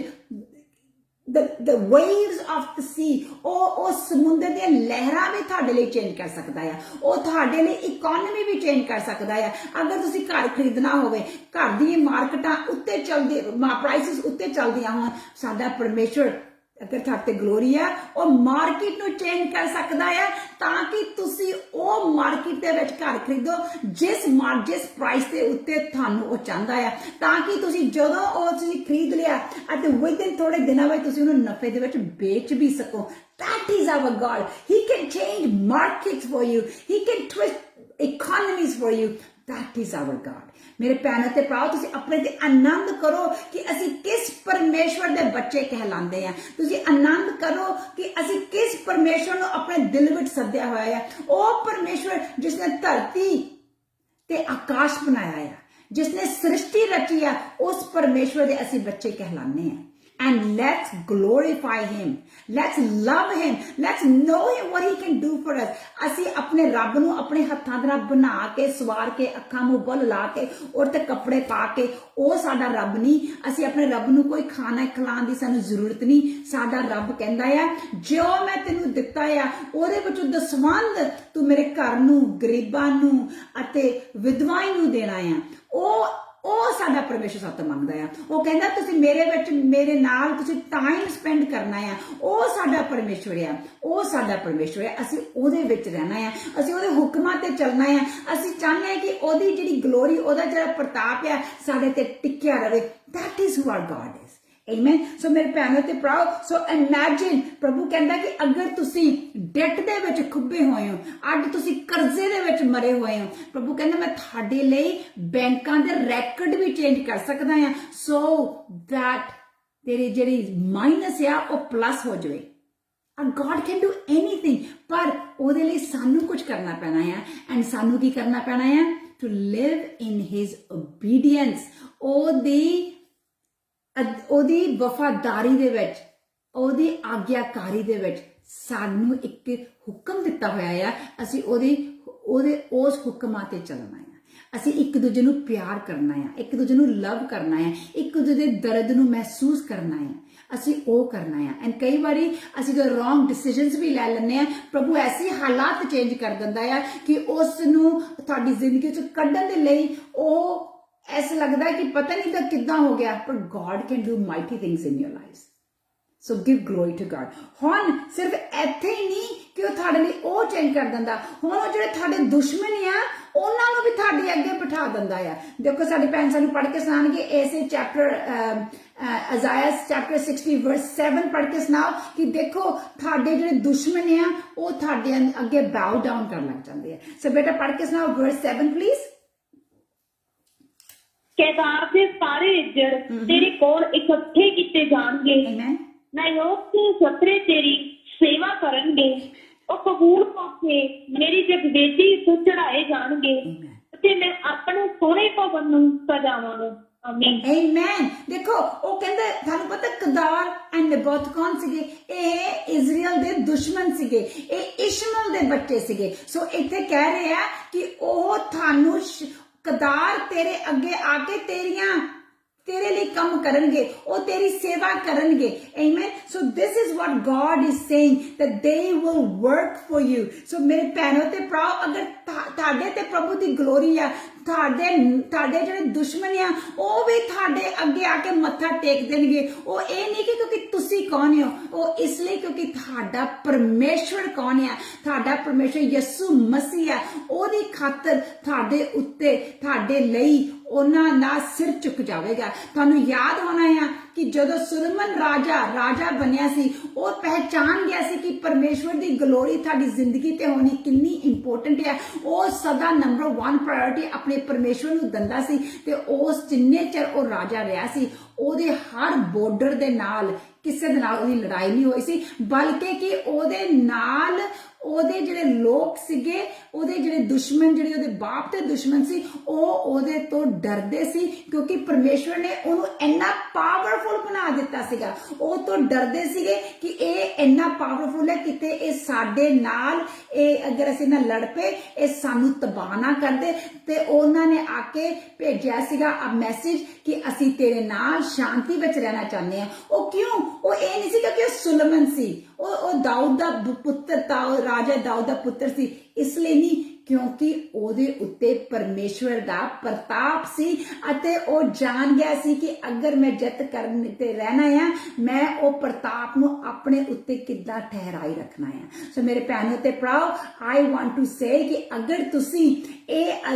the waves of the sea ਉਹ ਸਮੁੰਦਰ ਦੀਆਂ ਲਹਿਰਾਂ ਵੀ ਤੁਹਾਡੇ ਲਈ ਚੇਂਜ ਕਰ ਸਕਦਾ ਆ ਉਹ ਤੁਹਾਡੇ ਲਈ ਇਕਨੋਮੀ ਵੀ ਚੇਂਜ ਕਰ ਸਕਦਾ ਆ ਅਗਰ ਤੁਸੀਂ ਘਰ ਖਰੀਦਣਾ ਹੋਵੇ ਘਰ ਦੀ ਮਾਰਕੀਟਾਂ ਉੱਤੇ ਚੱਲਦੀ ਪ੍ਰਾਈਸਿਸ ਉੱਤੇ ਚੱਲਦੀਆਂ ਹੋਣ ਸਾਡਾ ਪਰਮੇਸ਼ਰ अगर थाते ग्लोरी है और मार्केट नु चेंज कर सकता है ताकि तुसी ओ मार्केट दे विच घर खरीदो जिस प्राइस के उत्ते थानू ओ चाहता है ताकि तुसी जदों ओ तुसी खरीद लिया अते विदिन थोड़े दिनों में तुसी उन्हें नफे दे विच बेच भी सको। That is our God. He can change markets for you. He can twist economies for you. That is our God. मेरे भैनों ते भराओ तुसी अपने ते आनंद करो कि असी किस परमेश्वर दे बच्चे कहलांदे हैं। तुसी आनंद करो कि असी किस परमेश्वर नु अपने दिल विच सद्या होया है। ओ परमेश्वर जिसने धरती ते आकाश बनाया है, जिसने सृष्टि रची है, उस परमेश्वर दे असी बच्चे कहलाने हैं। And let's glorify him. Let's love him. Let's know him what he can do for us. असी अपने रब नू अपने हत्थां दे नाल बना के सवार के अखां मुंह बुल ला के और ते कपड़े पा के ओ साडा रब नहीं। असी अपने रब नू कोई खाना खिलाण दी सानू जरूरत नहीं। साडा रब कहंदा है जो मैं तेनू दिता है ओदे विचों दसवंध तू मेरे घर नू गरीबां नू अते विधवाएं नू देना है। ओ साडा परमेश्वर सातों मंगदा है। वो कहंदा तुसी मेरे विच मेरे नाल तुसी टाइम स्पेंड करना है। ओ साडा परमेश्वर है। ओ साडा परमेश्वर है। असी ओदे विच रहना है। असी ओदे हुक्मां ते चलना है। असी चाहते हैं कि ओदी जिहड़ी ग्लोरी ओदा जिहड़ा प्रताप है साडे ते टिकिया रहे। That is who our God is. Amen. So मेरे भैनों ते भराओ, so imagine प्रभु कहंदा कि अगर तुसी डेट दे विच खुब्बे होए हो, अज तुसी कर्जे दे विच मरे होए हो, प्रभु कहंदा मैं थाडे लई बैंकां दे रैकॉर्ड भी चेंज कर सकदा हां so that तेरी जेड़ी माइनस है ओ प्लस हो जाए। And God can do anything, पर ओदे लई सानू कुछ करना पैना है। एंड सानू की करना पैना है? To live in his obedience. ओदी वफादारी दे विच, ओदी आग्याकारी दे विच सानू एक हुक्म दिता होया है। असी ओदे उस हुक्मां ते चलना है। असी एक दूजे नू प्यार करना है, एक दूजे नू लव करना है, एक दूजे दे दर्द नू महसूस करना है। असी ओ करना है। एंड कई बारी असी जो रॉन्ग डिसीजंस भी ले लेने हैं, प्रभु ऐसे हालात चेंज कर दिंदा है कि उस नू तुहाडी जिंदगी चों कड्ढण दे लई ओ ऐसा लगता है कि पता नहीं था कितना हो गया, पर God can do mighty things in your life. So give glory to God. हुण सिर्फ इत्थे ही नहीं कि वो थाडे लई ओ चेंज कर दिंदा, हुण वो जिहड़े थाडे दुश्मन आ उन्हां नूं भी थाडे अगे बिठा दिंदा है। देखो साडी भैन सानूं पढ़ के सुणाणगे ऐसे चैप्टर Isaiah chapter 60 verse 7 पढ़ के सुनाओ कि देखो थाडे जिहड़े दुश्मन आ वो थाडे अगे बाउ डाउन कर लग जांदे आ। सो बेटा पढ़ के सुनाओ verse 7 प्लीज। केदार दे सारे इज्जड़ तेरे कोल इकट्ठे किते जाणगे। नायोग के छतरे तेरी सेवा करनगे। ओ कबूल होके मेरी जगवेदी तो चढ़ाए जाणगे ते मैं अपने सोहणे भवन नूं सजावांगा। आमीन। आमीन। देखो वो कहंदे थानू पता कदार एंड नबोत कौन सीगे? ए इजराइल दे दुश्मन सीगे, ए इश्माएल दे बच्चे सीगे। सो इत्थे कह रहे हैं कि ओ थानू कदार तेरे अगे आके तेरे लिए कम करनगे, ओ तेरी सेवा करनगे। Amen. So this is what God is saying, that they will work for you. So मेरे भैनों ते भराओ, अगर थाडे ते प्रभु दी ग्लोरी है, थाडे जिहड़े दुश्मन आ ओ भी थाडे अगे आके मत्था टेक देणगे। ओ ए नहीं कि क्योंकि तुसी कौन हो, ओ इसलिए क्योंकि थाडा परमेश्वर कौन है, थाडा परमेश्वर यसू मसीह है। ओदी खातर थाडे उत्ते थाडे लई उन्हां दा सिर चुक जाएगा। तुहानू याद होना है कि जदों सुलेमान राजा बनिया सी, वो पहचान गया सी कि परमेश्वर दी ग्लोरी थाडी जिंदगी ते होनी कितनी इंपोर्टेंट है। वो सदा नंबर 1 प्रायोरिटी अपने परमेश्वर नू दंदा सी ते उस जिन्ने चिर वो राजा रहा सी ओदे हर बॉर्डर दे नाल किसी दे नाल ओदी लड़ाई नहीं हुई सी, बल्कि कि ओदे नाल ओदे जिहड़े लोग सीगे, ओदे जिहड़े दुश्मन जिहड़े ओदे बाप ते दुश्मन सी, ओ ओदे तो डरदे सी क्योंकि परमेश्वर ने ओनू इन्ना पावरफुल बना दिता सीगा। ओ तो डरदे सीगे कि ए इन्ना पावरफुल है किते ए साडे नाल ए अगर असीं ना लड़ पे ए सानू तबाह ना कर दे। ते ओनां ने आके भेजिया सीगा अ मैसेज कि असीं तेरे नाल शांति विच रहना चाहते हैं। ओ क्यों? ओ ए नहीं सी क्योंकि सुलेमान सी, ओ दाऊद दा पुत्र था, राजा दाऊद दा पुत्र सी, इसलिए नहीं क्योंकि ਉਹਦੇ ਉੱਤੇ ਪਰਮੇਸ਼ਵਰ ਦਾ ਪ੍ਰਤਾਪ ਸੀ ਅਤੇ ਉਹ ਜਾਣ ਗਿਆ ਸੀ ਕਿ ਅਗਰ ਮੈਂ ਜਿੱਤ ਕਰਨ ਤੇ ਰਹਿਣਾ ਆ ਮੈਂ ਉਹ ਪ੍ਰਤਾਪ ਨੂੰ ਆਪਣੇ ਉੱਤੇ ਕਿੱਦਾਂ ਠਹਿਰਾਈ ਰੱਖਣਾ ਆ ਸੋ ਮੇਰੇ ਭੈਣੋ ਤੇ ਭਰਾਓ I want to say ਕਿ ਅਗਰ ਤੁਸੀਂ ਇਹ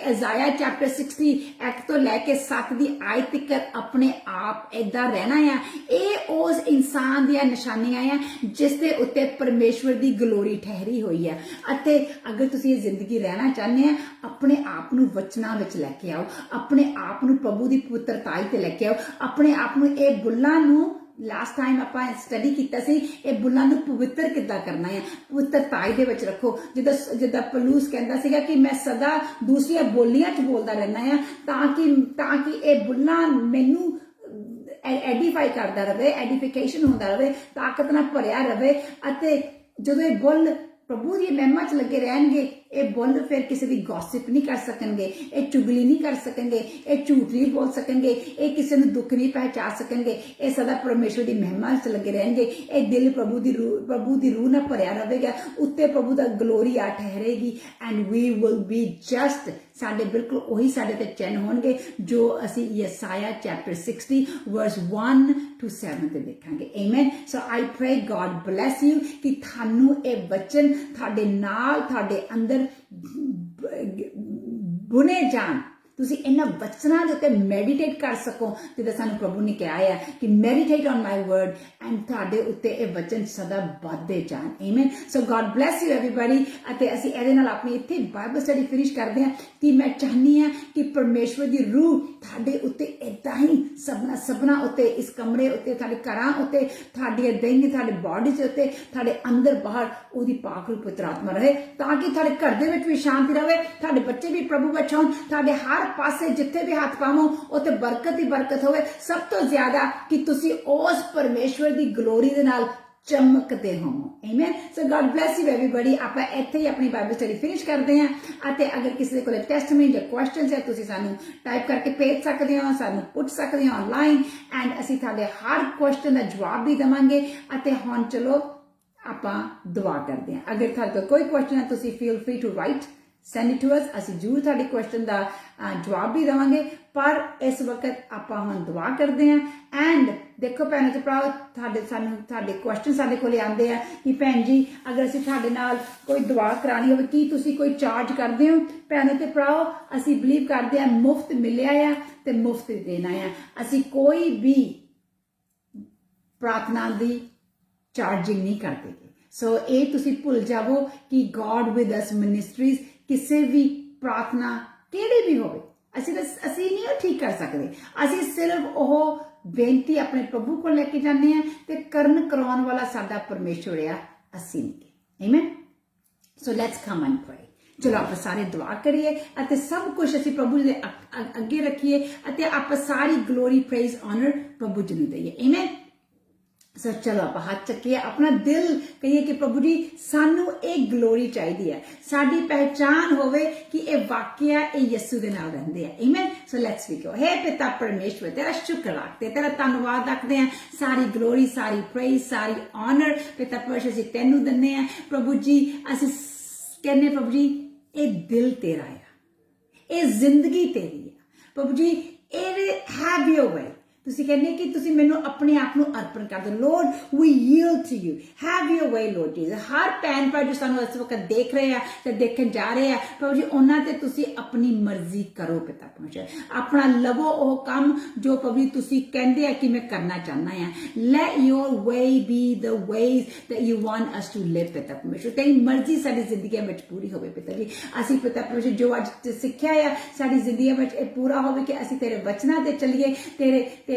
ਇਜ਼ਾਇਆ ਚੈਪਟਰ 60 1 ਤੋਂ ਲੈ ਕੇ 7 ਦੀ ਆਇਤ ਤੱਕ ਆਪਣੇ ਆਪ ਏਦਾਂ ਰਹਿਣਾ ਆ ਇਹ ਉਸ ਇਨਸਾਨ ਦੀਆਂ ਨਿਸ਼ਾਨੀਆਂ ਆ ਜਿਸ ਦੇ ਉੱਤੇ ਪਰਮੇਸ਼ਵਰ ਦੀ ਗਲੋਰੀ ਠਹਿਰੀ ਹੋਈ ਹੈ ਅਤੇ ਅਗਰ ਤੁਸੀਂ ਇਹ ਜ਼ਿੰਦਗੀ ਰਹਿਣਾ ਚਾਹੁੰਦੇ ਆ ਆਪਣੇ ਆਪ ਨੂੰ ਵਚਨਾਂ ਵਿੱਚ ਲੈ ਕੇ ਆਓ ਆਪਣੇ ਆਪ ਨੂੰ ਪ੍ਰਭੂ ਦੀ ਪਵਿੱਤਰਤਾਈ ਤੇ ਲੈ ਕੇ ਆਓ ਆਪਣੇ ਆਪ ਨੂੰ ਇਹ ਬੁੱਲਾਂ ਨੂੰ ਲਾਸਟ ਟਾਈਮ ਆਪਾਂ ਸਟੱਡੀ ਕੀਤਾ ਸੀ ਇਹ ਬੁੱਲਾਂ ਨੂੰ ਪਵਿੱਤਰ ਕਿੱਦਾਂ ਕਰਨਾ ਹੈ ਪਵਿੱਤਰਤਾਈ ਦੇ ਵਿੱਚ ਰੱਖੋ ਜਿੱਦਾਂ ਪਲੂਸ ਕਹਿੰਦਾ ਸੀਗਾ ਕਿ ਮੈਂ ਸਦਾ ਦੂਸਰੀਆਂ ਬੋਲੀਆਂ 'ਚ ਬੋਲਦਾ ਰਹਿਣਾ ਆ ਤਾਂ ਕਿ ਇਹ ਬੁੱਲਾਂ ਮੈਨੂੰ ਐਡੀਫਾਈ ਕਰਦਾ ਰਹੇ ਐਡੀਫਿਕੇਸ਼ਨ ਹੁੰਦਾ ਰਹੇ ਤਾਕਤ ਨਾਲ ਭਰਿਆ ਰਹੇ ਅਤੇ ਜਦੋਂ ਇਹ ਬੁੱਲ ਪ੍ਰਭੂ ਦੀ ਮਹਿਮਾ 'ਚ ਲੱਗੇ ਰਹਿਣਗੇ ਇਹ ਬੁੱਲ ਫਿਰ ਕਿਸੇ ਦੀ ਗੌਸਿਪ ਨਹੀਂ ਕਰ ਸਕਣਗੇ ਇਹ ਚੁਗਲੀ ਨਹੀਂ ਕਰ ਸਕਣਗੇ ਇਹ ਝੂਠ ਨਹੀਂ ਬੋਲ ਸਕਣਗੇ ਇਹ ਕਿਸੇ ਨੂੰ ਦੁੱਖ ਨਹੀਂ ਪਹੁੰਚਾ ਸਕਣਗੇ ਇਹ ਸਦਾ ਪਰਮੇਸ਼ਵਰ ਦੀ ਮਹਿਮਾ 'ਚ ਲੱਗੇ ਰਹਿਣਗੇ ਇਹ ਦਿਲ ਪ੍ਰਭੂ ਦੀ ਰੂਹ ਨਾਲ ਭਰਿਆ ਰਹੇਗਾ ਉੱਤੇ ਪ੍ਰਭੂ ਦਾ ਗਲੋਰੀ ਆ ਠਹਿਰੇਗੀ and we will be just ਸਾਡੇ ਬਿਲਕੁਲ ਉਹੀ ਸਾਡੇ ਤੇ ਚਿੰਨ ਹੋਣਗੇ ਜੋ ਅਸੀਂ ਯਸਾਇਆ ਚੈਪਟਰ 60 ਵਰਸ 1 to 7 ਤੇ ਦੇਖਾਂਗੇ amen so I pray God bless you ਕਿ ਤੁਹਾਨੂੰ ਇਹ ਵਚਨ ਤੁਹਾਡੇ ਨਾਲ ਤੁਹਾਡੇ ਅੰਦਰ ਬੁਨੇ ਜਾਣ ਤੁਸੀਂ ਇਹਨਾਂ ਵਚਨਾਂ ਦੇ ਉੱਤੇ ਮੈਡੀਟੇਟ ਕਰ ਸਕੋ ਜਿੱਦਾਂ ਸਾਨੂੰ ਪ੍ਰਭੂ ਨੇ ਕਿਹਾ ਹੈ ਕਿ meditate on my word and ਤੁਹਾਡੇ ਉੱਤੇ ਇਹ ਵਚਨ ਸਦਾ ਵੱਧਦੇ ਜਾਣ ਆਮੇਨ so God bless you everybody ਅਤੇ ਅਸੀਂ ਇਹਦੇ ਨਾਲ ਆਪਣੀ ਇੱਥੇ ਬਾਈਬਲ ਸਟੱਡੀ ਫਿਨਿਸ਼ ਕਰਦੇ ਹਾਂ ਕਿ ਮੈਂ ਚਾਹੁੰਦੀ ਹਾਂ ਕਿ ਪਰਮੇਸ਼ਵਰ ਦੀ ਰੂਹ ਤੁਹਾਡੇ ਉੱਤੇ ਏਦਾਂ ਹੀ ਸਭਨਾ ਉੱਤੇ ਇਸ ਕਮਰੇ ਉੱਤੇ ਤੁਹਾਡੇ ਘਰਾਂ ਉੱਤੇ ਤੁਹਾਡੇ ਦਿਲ ਤੁਹਾਡੇ ਬਾਡੀ ਦੇ ਉੱਤੇ ਤੁਹਾਡੇ ਅੰਦਰ ਬਾਹਰ ਉਹਦੀ ਪਾਕ ਰੂਹ ਪਵਿੱਤਰ ਆਤਮਾ ਰਹੇ ਤਾਂ ਕਿ ਤੁਹਾਡੇ ਘਰ ਦੇ ਵਿੱਚ ਵੀ ਸ਼ਾਂਤੀ ਰਹੇ ਤੁਹਾਡੇ ਬੱਚੇ ਵੀ ਪ੍ਰਭੂ ਵਿੱਚ ਹੋਣ ਤੁਹਾਡੇ ਹਰ ਪਾਸੇ ਜਿੱਥੇ ਵੀ ਹੱਥ ਪਾਵੋ ਉੱਥੇ ਬਰਕਤ ਹੀ ਬਰਕਤ ਹੋਵੇ ਸਭ ਤੋਂ ਜ਼ਿਆਦਾ ਕਿ ਤੁਸੀਂ ਉਸ ਪਰਮੇਸ਼ਵਰ ਦੀ ਗਲੋਰੀ ਦੇ ਨਾਲ ਚਮਕਦੇ ਹੋਵੋ amen so God bless you everybody ਆਪਾਂ ਇੱਥੇ ਹੀ ਆਪਣੀ ਬਾਈਬਲ ਸਟੱਡੀ ਫਿਨਿਸ਼ ਕਰਦੇ ਹਾਂ ਅਤੇ ਅਗਰ ਕਿਸੇ ਦੇ ਕੋਲ ਟੈਸਟਮਨੀ ਜਾਂ ਕੁਐਸਚਨਸ ਹੈ ਤੁਸੀਂ ਸਾਨੂੰ ਟਾਈਪ ਕਰਕੇ ਭੇਜ ਸਕਦੇ ਹੋ ਸਾਨੂੰ ਪੁੱਛ ਸਕਦੇ ਹੋ ਆਨਲਾਈਨ ਐਂਡ ਅਸੀਂ ਤੁਹਾਡੇ ਹਰ ਕੁਐਸਚਨ ਦਾ ਜਵਾਬ ਵੀ ਦੇਵਾਂਗੇ ਅਤੇ ਹੁਣ ਚਲੋ ਆਪਾਂ ਦੁਆ ਕਰਦੇ ਹਾਂ ਅਗਰ ਤੁਹਾਡੇ ਕੋਲ ਕੋਈ ਕੁਐਸਚਨ ਹੈ ਤੁਸੀਂ feel free to write send it to us ਅਸੀਂ ਜ਼ਰੂਰ ਤੁਹਾਡੇ ਕੁਐਸਚਨ ਦਾ ਜਵਾਬ ਵੀ ਦੇਵਾਂਗੇ ਪਰ ਇਸ ਵਕਤ ਆਪਾਂ ਹੁਣ ਦੁਆ ਕਰਦੇ ਹਾਂ ਐਂਡ ਦੇਖੋ ਭੈਣੋ ਤੇ ਭਰਾਓ ਤੁਹਾਡੇ ਕੁਐਸਚਨ ਸਾਡੇ ਕੋਲੇ ਆਉਂਦੇ ਆ ਕਿ ਭੈਣ ਜੀ ਅਗਰ ਅਸੀਂ ਤੁਹਾਡੇ ਨਾਲ ਕੋਈ ਦੁਆ ਕਰਾਣੀ ਹੋਵੇ ਕੀ ਤੁਸੀਂ ਕੋਈ ਚਾਰਜ ਕਰਦੇ ਹੋ ਭੈਣੋ ਤੇ ਭਰਾਓ ਅਸੀਂ ਬਲੀਵ ਕਰਦੇ ਹਾਂ ਮੁਫਤ ਮਿਲਿਆ ਆ ਤੇ ਮੁਫਤ ਦੇਣਾ ਆ ਅਸੀਂ ਕੋਈ ਵੀ ਪ੍ਰਾਰਥਨਾ ਦੀ ਚਾਰਜਿੰਗ ਨਹੀਂ ਕਰਦੇ ਸੋ ਇਹ ਤੁਸੀਂ ਭੁੱਲ ਜਾਵੋ ਕਿ ਗॉड ਵਿਦ ਅਸ ਮਿਨਿਸਟਰੀਜ਼ ਕਿਸੇ ਵੀ ਪ੍ਰਾਰਥਨਾ ਕਿਹੜੀ ਵੀ ਹੋਵੇ ਅਸੀਂ ਨਹੀਂ ਉਹ ਠੀਕ ਕਰ ਸਕਦੇ ਅਸੀਂ ਸਿਰਫ ਉਹ ਬੇਨਤੀ ਆਪਣੇ ਪ੍ਰਭੂ ਕੋਲ ਲੈ ਕੇ ਜਾਂਦੇ ਆ ਤੇ ਕਰਨ ਕਰਾਉਣ ਵਾਲਾ ਸਾਡਾ ਪਰਮੇਸ਼ਵਰ ਆ ਅਸੀਂ ਨਹੀਂ amen so let's come and pray ਚਲੋ ਆਪਾਂ ਸਾਰੇ ਦੁਆ ਕਰੀਏ ਅਤੇ ਸਭ ਕੁਝ ਅਸੀਂ ਪ੍ਰਭੂ ਦੇ ਅੱਗੇ ਰੱਖੀਏ ਅਤੇ ਆਪਾਂ ਸਾਰੀ ਗਲੋਰੀ ਪ੍ਰੇਜ਼ ਆਨਰ ਪ੍ਰਭੂ ਜੀ ਨੂੰ ਦਈਏ ਆਮੇਨ ਸੋ ਚਲੋ ਆਪਾਂ ਹੱਥ ਚੱਕੀਏ ਆਪਣਾ ਦਿਲ ਕਹੀਏ ਕਿ ਪ੍ਰਭੂ ਜੀ ਸਾਨੂੰ ਇਹ ਗਲੋਰੀ ਚਾਹੀਦੀ ਹੈ ਸਾਡੀ ਪਹਿਚਾਨ ਹੋਵੇ ਕਿ ਇਹ ਵਾਕਿਆ ਇਹ ਯਿਸੂ ਦੇ ਨਾਲ ਰਹਿੰਦੇ ਆ ਆਮੇਨ ਸੋ ਲੈਟਸ ਵੀ ਗੋ ਹੈ ਪਿਤਾ ਪਰਮੇਸ਼ਵਰ ਤੇਰਾ ਸ਼ੁਕਰ ਰੱਖਦੇ ਤੇਰਾ ਧੰਨਵਾਦ ਰੱਖਦੇ ਆ ਸਾਰੀ ਗਲੋਰੀ ਸਾਰੀ ਪ੍ਰੇਜ਼ ਸਾਰੀ ਆਨਰ ਪਿਤਾ ਪਰਮੇਸ਼ਵਰ ਜੀ ਤੈਨੂੰ ਦਿੰਦੇ ਆ ਪ੍ਰਭੂ ਜੀ ਅਸੀਂ ਕਹਿੰਦੇ ਪ੍ਰਭੂ ਜੀ ਇਹ ਦਿਲ ਤੇਰਾ ਆ ਇਹ ਜ਼ਿੰਦਗੀ ਤੇਰੀ ਆ ਪ੍ਰਭੂ ਜੀ ਇਹ ਹੈਵ ਯੋਰ ਵੇ ਤੁਸੀਂ ਕਹਿੰਦੇ ਕਿ ਤੁਸੀਂ ਮੈਨੂੰ ਆਪਣੇ ਆਪ ਨੂੰ ਅਰਪਣ ਕਰ ਦਿਓ Lord we yield to you have your way Lord Jesus ਹਰ ਭੈਣ ਭਰਾ ਜੋ ਸਾਨੂੰ ਇਸ ਵਕਤ ਦੇਖ ਰਹੇ ਆ ਤੇ ਦੇਖਣ ਜਾ ਰਹੇ ਆ ਪ੍ਰਭੂ ਜੀ ਉਹਨਾਂ ਤੇ ਤੁਸੀਂ ਆਪਣੀ ਮਰਜ਼ੀ ਕਰੋ ਪਿਤਾ ਪਰਮੇਸ਼ਰ ਆਪਣਾ ਲਵੋ ਉਹ ਕੰਮ ਜੋ ਪ੍ਰਭੂ ਜੀ ਤੁਸੀਂ ਕਹਿੰਦੇ ਆ ਕਿ ਮੈਂ ਕਰਨਾ ਚਾਹੁੰਦਾ ਆ let your way be the ways that you want us to live ਪਿਤਾ ਪਰਮੇਸ਼ਰ ਤੇਰੀ ਮਰਜ਼ੀ ਸਾਡੀ ਜ਼ਿੰਦਗੀ ਵਿੱਚ ਪੂਰੀ ਹੋਵੇ ਪਿਤਾ ਜੀ ਅਸੀਂ ਪਿਤਾ ਪਰਮੇਸ਼ਰ ਜੋ ਅੱਜ ਸਿੱਖਿਆ ਆ ਸਾਡੀ ਜ਼ਿੰਦਗੀ ਵਿੱਚ ਇਹ ਪੂਰਾ ਹੋਵੇ ਕਿ ਅਸੀਂ ਤੇਰੇ ਵਚਨਾਂ ਤੇ ਚੱਲੀਏ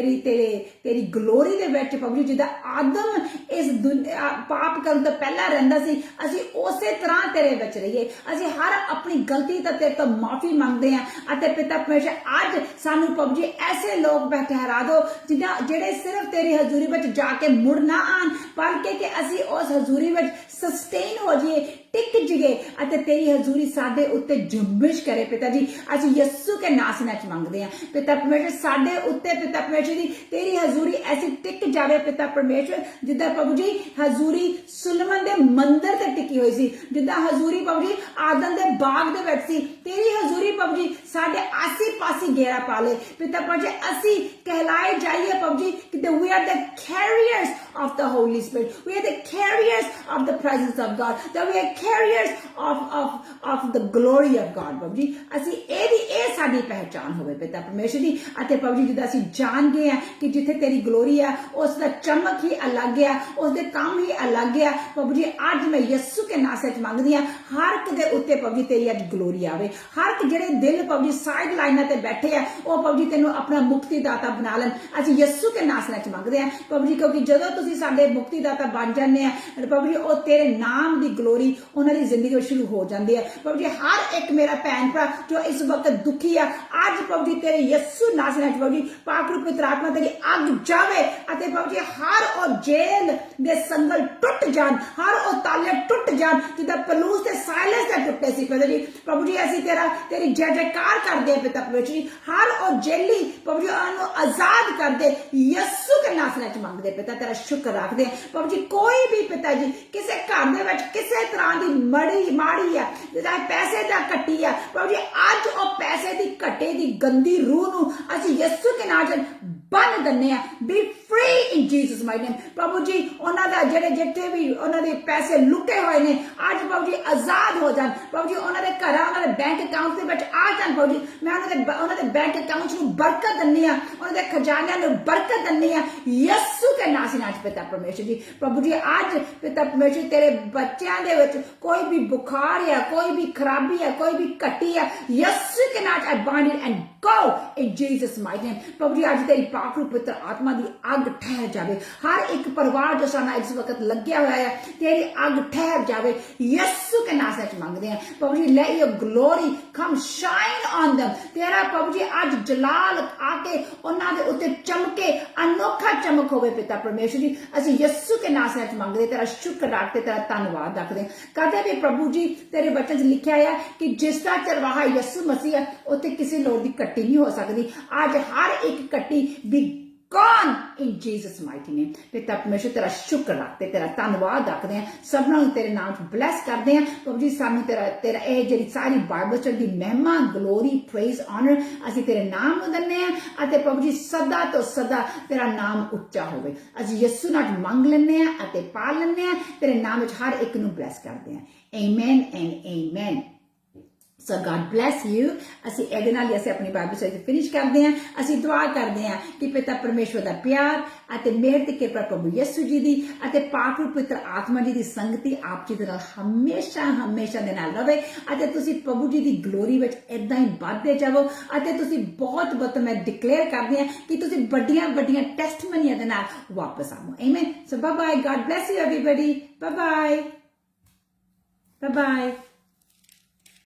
ਤੇਰੀ ਗਲੋਰੀ ਦੇ ਵਿੱਚ ਪ੍ਰਭੂ ਜੀ ਜਿੱਦਾਂ ਆਦਮ ਇਸ ਪਾਪ ਕਰਨ ਤੋਂ ਪਹਿਲਾਂ ਰਹਿੰਦਾ ਸੀ ਅਸੀਂ ਉਸੇ ਤਰ੍ਹਾਂ ਤੇਰੇ ਵਿੱਚ ਰਹੀਏ ਅਸੀਂ ਹਰ ਆਪਣੀ ਗਲਤੀ ਤੋਂ ਤੇਰੇ ਤੋਂ ਮਾਫੀ ਮੰਗਦੇ ਹਾਂ ਅਤੇ ਪਿਤਾ ਪਰਮੇਸ਼ਰ ਅੱਜ ਸਾਨੂੰ ਪ੍ਰਭੂ ਜੀ ਐਸੇ ਲੋਕ ਠਹਿਰਾ ਦਿਓ ਜਿਹੜੇ ਸਿਰਫ ਤੇਰੀ ਹਜ਼ੂਰੀ ਵਿੱਚ ਜਾ ਕੇ ਮੁੜ ਨਾ ਆਣ ਬਲਕਿ ਕਿ ਅਸੀਂ ਉਸ ਹਜ਼ੂਰੀ ਵਿੱਚ ਸਸਟੇਨ ਹੋ ਜਾਈਏ, ਟਿਕ ਜਾਈਏ ਅਤੇ ਤੇਰੀ ਹਜ਼ੂਰੀ ਸਾਡੇ ਉੱਤੇ ਜੁੰਬਿਸ਼ ਕਰੇ ਪਿਤਾ ਜੀ। ਅਸੀਂ ਯਿਸੂ ਕੇ ਨਾਮ ਵਿੱਚ ਮੰਗਦੇ ਹਾਂ ਪਿਤਾ ਪਰਮੇਸ਼ਰ, ਸਾਡੇ ਉੱਤੇ ਪਿਤਾ ਪਰਮੇਸ਼ਰ ਦੀ ਤੇਰੀ ਹਜ਼ੂਰੀ ਐਸੀ ਟਿਕ ਜਾਵੇ ਪਿਤਾ ਪਰਮੇਸ਼ਰ, ਜਿੱਦਾਂ ਪ੍ਰਭੂ ਜੀ ਹਜ਼ੂਰੀ ਸੁਲਮਨ ਦੇ ਮੰਦਿਰ ਤੇ ਟਿਕੀ ਹੋਈ ਸੀ, ਜਿੱਦਾਂ ਹਜ਼ੂਰੀ ਪ੍ਰਭੂ ਜੀ ਆਦਮ ਦੇ ਬਾਗ ਦੇ ਵਿੱਚ ਸੀ। ਤੇਰੀ ਹਜ਼ੂਰੀ ਪ੍ਰਭੂ ਜੀ ਸਾਡੇ ਆਸੇ ਪਾਸੇ ਘੇਰਾ ਪਾ ਲੇ ਪਿਤਾ ਪਰਮੇਸ਼ਰ, ਅਸੀਂ ਕਹਿਲਾਏ ਜਾਈਏ ਪ੍ਰਭੂ ਜੀ ਕਿ we are the carriers of the Holy Spirit, we are the carriers of the presence of God, that we are carriers of the glory of God ਪ੍ਰਭੂ ਜੀ। ਅਸੀਂ ਇਹ ਸਾਡੀ ਪਹਿਚਾਨ ਹੋਵੇ ਪਿਤਾ ਪਰਮੇਸ਼ਰ ਦੀ। ਅਤੇ ਪ੍ਰਭੂ ਜੀ ਜਿੱਦਾਂ ਅਸੀਂ ਜਾਣ ਗਏ ਆ ਕਿ ਜਿੱਥੇ ਤੇਰੀ ਗਲੋਰੀ ਆ ਉਸ ਦਾ ਚਮਕ ਹੀ ਅਲੱਗ ਆ, ਉਸ ਦੇ ਕੰਮ ਹੀ ਅਲੱਗ ਆ ਪ੍ਰਭੂ ਜੀ। ਅੱਜ ਮੈਂ ਯਿਸੂ ਕੇ ਨਾਮ ਵਿੱਚ ਮੰਗਦੀ ਆ ਹਰ ਇੱਕ ਦੇ ਉੱਤੇ ਪ੍ਰਭੂ ਜੀ ਤੇਰੀ ਅੱਜ ਗਲੋਰੀ ਆਵੇ। ਹਰ ਇੱਕ ਜਿਹੜੇ ਦਿਲ ਪ੍ਰਭੂ ਜੀ ਸਾਈਡ ਲਾਈਨਾਂ ਤੇ ਬੈਠੇ ਆ ਉਹ ਪ੍ਰਭੂ ਜੀ ਤੈਨੂੰ ਆਪਣਾ ਮੁਕਤੀ ਦਾਤਾ ਬਣਾ ਲੈਣ। ਅਸੀਂ ਯਿਸੂ ਕੇ ਨਾਮ ਵਿੱਚ ਮੰਗਦੇ ਆ ਪ੍ਰਭੂ ਜੀ, ਕਿਉਂਕਿ ਜਦੋਂ ਤੁਸੀਂ ਸਾਡੇ ਮੁਕਤੀ ਦਾਤਾ ਬਣ ਜਾਂਦੇ ਆ ਪ੍ਰਭੂ ਜੀ, ਉਹ ਤੇਰੇ ਨਾਮ ਦੀ ਗਲੋਰੀ ਉਹਨਾਂ ਦੀ ਜ਼ਿੰਦਗੀ ਵਿੱਚ ਸ਼ੁਰੂ ਹੋ ਜਾਂਦੀ ਹੈ ਪ੍ਰਭੂ ਜੀ। ਹਰ ਇੱਕ ਮੇਰਾ ਭੈਣ ਭਰਾ ਜੋ ਇਸ ਵਕਤ ਦੁਖੀ ਆ, ਅੱਜ ਪ੍ਰਭੂ ਜੀ ਤੇਰੇ ਯਿਸੂ ਨਾਮ ਵਿੱਚ ਪ੍ਰਭੂ ਜੀ ਪਾਕ ਰੂਪ ਪਵਿੱਤਰ ਆਤਮਾ ਤੇਰੀ ਅੱਗ ਜਾਵੇ ਅਤੇ ਪ੍ਰਭੂ ਜੀ ਹਰ ਉਹ ਜੇਲ ਦੇ ਸੰਗਲ ਟੁੱਟ ਜਾਣ, ਹਰ ਉਹ ਤਾਲੇ ਟੁੱਟ ਜਾਣ ਜਿੱਦਾਂ ਪਲੂਸ ਤੇ ਸਾਇਲਸ ਦੇ ਟੁੱਟੇ ਸੀ ਪਿਤਾ ਜੀ। ਪ੍ਰਭੂ ਜੀ ਅਸੀਂ ਤੇਰੀ ਜੈ ਜੈਕਾਰ ਕਰਦੇ ਆ ਪਿਤਾ ਪਰਮੇਸ਼ਰ ਜੀ। ਹਰ ਉਹ ਜੇਲੀ ਪ੍ਰਭੂ ਜੀ ਉਹਨੂੰ ਆਜ਼ਾਦ ਕਰਦੇ ਯਿਸੂ ਕੇ ਨਾਮ ਵਿੱਚ ਮੰਗਦੇ ਪਿਤਾ, ਤੇਰਾ ਸ਼ੁਕਰ ਰੱਖਦੇ ਪ੍ਰਭੂ ਜੀ। ਕੋਈ ਵੀ ਪਿਤਾ ਜੀ ਕਿਸੇ ਘਰ ਦੇ ਵਿੱਚ ਕਿਸੇ ਤਰ੍ਹਾਂ ਦੀ ਮਾੜੀ ਆ ਜਿਹਦਾ ਪੈਸੇ ਦਾ ਘਟੀ ਆ ਪ੍ਰਭੂ ਜੀ, ਅੱਜ ਉਹ ਪੈਸੇ ਦੀ ਘਟੇ ਦੀ ਗੰਦੀ ਰੂਹ ਨੂੰ ਅਸੀਂ ਯਿਸੂ ਕੇ ਨਾਮ ਵਿੱਚ ਬੰਨ ਦਿੰਦੇ ਆ। ਬੀ ਫ੍ਰੀ ਇਨ ਜੀਸਸ ਮਾਈਟ ਨੇਮ ਪ੍ਰਭੂ ਜੀ। ਉਹਨਾਂ ਦਾ ਜਿਹੜੇ ਜਿੱਥੇ ਵੀ ਉਹਨਾਂ ਦੇ ਪੈਸੇ ਲੁੱਟੇ ਹੋਏ ਨੇ ਅੱਜ ਪ੍ਰਭੂ ਜੀ ਆਜ਼ਾਦ ਹੋ ਜਾਣ ਪ੍ਰਭੂ ਜੀ। ਉਹਨਾਂ ਦੇ ਘਰਾਂ ਉਹਨਾਂ ਦੇ ਬੈਂਕ ਅਕਾਊਂਟ ਦੇ ਵਿੱਚ ਆ ਜਾਣ ਪ੍ਰਭੂ ਜੀ। ਮੈਂ ਉਹਨਾਂ ਦੇ ਬੈਂਕ ਅਕਾਊਂਟ ਨੂੰ ਬਰਕਤ ਦਿੰਦੀ ਆ, ਉਹਨਾਂ ਦੇ ਖਜ਼ਾਨਿਆਂ ਨੂੰ ਬਰਕਤ ਦਿੰਦੀ ਆ ਯਿਸੂ ਕੇ ਨਾਮ ਵਿੱਚ ਪਿਤਾ ਪਰਮੇਸ਼ਰ ਜੀ। ਪ੍ਰਭੂ ਜੀ ਅੱਜ ਪਿਤਾ ਪਰਮੇਸ਼ਰ ਤੇਰੇ ਬੱਚਿਆਂ ਦੇ ਵਿੱਚ ਕੋਈ ਵੀ ਬੁਖਾਰ ਆ, ਕੋਈ ਵੀ ਖਰਾਬੀ ਆ, ਕੋਈ ਵੀ ਘਟੀ ਆ ਯਿਸੂ ਕੇ ਨਾਮ I bind it and go in Jesus mighty name ਪ੍ਰਭੂ ਜੀ। ਅੱਜ ਤੇਰੀ ਪਾਕ ਰੂਪ ਪਵਿੱਤਰ ਆਤਮਾ ਦੀ ਅੱਗ ਠਹਿਰ ਜਾਵੇ। ਹਰ ਇੱਕ ਪਰਿਵਾਰ ਜੋ ਸਾਡਾ ਇਸ ਵਕਤ ਲੱਗਿਆ ਹੋਇਆ ਹੈ ਤੇਰੀ ਅੱਗ ਠਹਿਰ ਜਾਵੇ ਯਿਸੂ ਕੇ ਨਾਮ ਵਿੱਚ ਮੰਗਦੇ ਆ ਪ੍ਰਭੂ ਜੀ। let your glory come shine on them ਤੇਰਾ ਪ੍ਰਭੂ ਜੀ ਅੱਜ ਜਲਾਲ ਆ ਕੇ ਉਹਨਾਂ ਦੇ ਉੱਤੇ ਚਮਕੇ, ਅਨੋਖਾ ਚਮਕ ਹੋਵੇ ਪਿਤਾ ਪਰਮੇਸ਼ਰ ਜੀ। ਅਸੀਂ ਯਿਸੂ ਕੇ ਨਾਮ ਵਿੱਚ ਮੰਗਦੇ, ਤੇਰਾ ਸ਼ੁਕਰ ਰੱਖਦੇ, ਤੇਰਾ ਧੰਨਵਾਦ ਰੱਖਦੇ। ਕਦੇ ਵੀ ਪ੍ਰਭੂ ਜੀ ਤੇਰੇ ਬਚਨ 'ਚ ਲਿਖਿਆ ਹੈ ਕਿ ਜਿਸ ਦਾ ਚਰਵਾਹਾ ਯਿਸੂ ਮਸੀਹ ਹੈ ਉੱਥੇ ਕਿਸੇ ਲੋੜ ਦੀ ਕੱਟੀ ਨਹੀਂ ਹੋ ਸਕਦੀ। ਅੱਜ ਹਰ ਇੱਕ ਕੱਟੀ be gone in Jesus mighty name ਪਿਤਾ ਪਰਮੇਸ਼ਰ ਤੇਰਾ ਸ਼ੁਕਰ ਰੱਖਦੇ, ਤੇਰਾ ਧੰਨਵਾਦ ਰੱਖਦੇ ਆ। ਸਭਨਾਂ ਨੂੰ ਤੇਰੇ ਨਾਮ 'ਚ ਬਲੈਸ ਕਰਦੇ ਆ ਪ੍ਰਭੂ ਜੀ। ਸਾਨੂੰ ਤੇਰਾ ਇਹ ਜਿਹੜੀ ਸਾਰੀ ਬਾਈਬਲ ਸਟੱਡੀ ਦੀ ਮਹਿਮਾ, ਗਲੋਰੀ, ਪ੍ਰੇਜ਼, ਆਨਰ ਅਸੀਂ ਤੇਰੇ ਨਾਮ ਨੂੰ ਦਿੰਦੇ ਆ ਅਤੇ ਪ੍ਰਭੂ ਜੀ ਸਦਾ ਤੋਂ ਸਦਾ ਤੇਰਾ ਨਾਮ ਉੱਚਾ ਹੋਵੇ। ਅਸੀਂ ਯਿਸੂ ਨਾਲ ਮੰਗ ਲੈਂਦੇ ਆ ਅਤੇ ਪਾ ਲੈਂਦੇ ਆ, ਤੇਰੇ ਨਾਮ ਵਿੱਚ ਹਰ ਇੱਕ ਨੂੰ ਬਲੈਸ ਕਰਦੇ ਆ। Amen and amen. So God bless you। ਅਸੀਂ ਇਹਦੇ ਨਾਲ ਹੀ ਅਸੀਂ ਆਪਣੀ ਬਾਈਬਲ ਸਟੱਡੀ ਫਿਨਿਸ਼ ਕਰਦੇ ਹਾਂ। ਅਸੀਂ ਦੁਆ ਕਰਦੇ ਹਾਂ ਕਿ ਪਿਤਾ ਪਰਮੇਸ਼ਵਰ ਦਾ ਪਿਆਰ ਅਤੇ ਮਿਹਰ ਤੇ ਕਿਰਪਾ ਪ੍ਰਭੂ ਯਿਸੂ ਜੀ ਦੀ ਅਤੇ ਪਾਕ ਰੂਪ ਪਵਿੱਤਰ ਆਤਮਾ ਜੀ ਦੀ ਸੰਗਤੀ ਆਪ ਜੀ ਦੇ ਨਾਲ ਹਮੇਸ਼ਾ ਦੇ ਨਾਲ ਰਹੇ ਅਤੇ ਤੁਸੀਂ ਪ੍ਰਭੂ ਜੀ ਦੀ ਗਲੋਰੀ ਵਿੱਚ ਇਦਾਂ ਹੀ ਵੱਧਦੇ ਜਾਵੋ ਅਤੇ ਤੁਸੀਂ ਬਹੁਤ ਮੈਂ ਡਿਕਲੇਅਰ ਕਰਦੀ ਹਾਂ ਕਿ ਤੁਸੀਂ ਵੱਡੀਆਂ ਟੈਸਟਮਨੀਆਂ ਦੇ ਨਾਲ ਵਾਪਸ ਆਵੋ। Amen. So bye bye। God bless you everybody। Bye bye।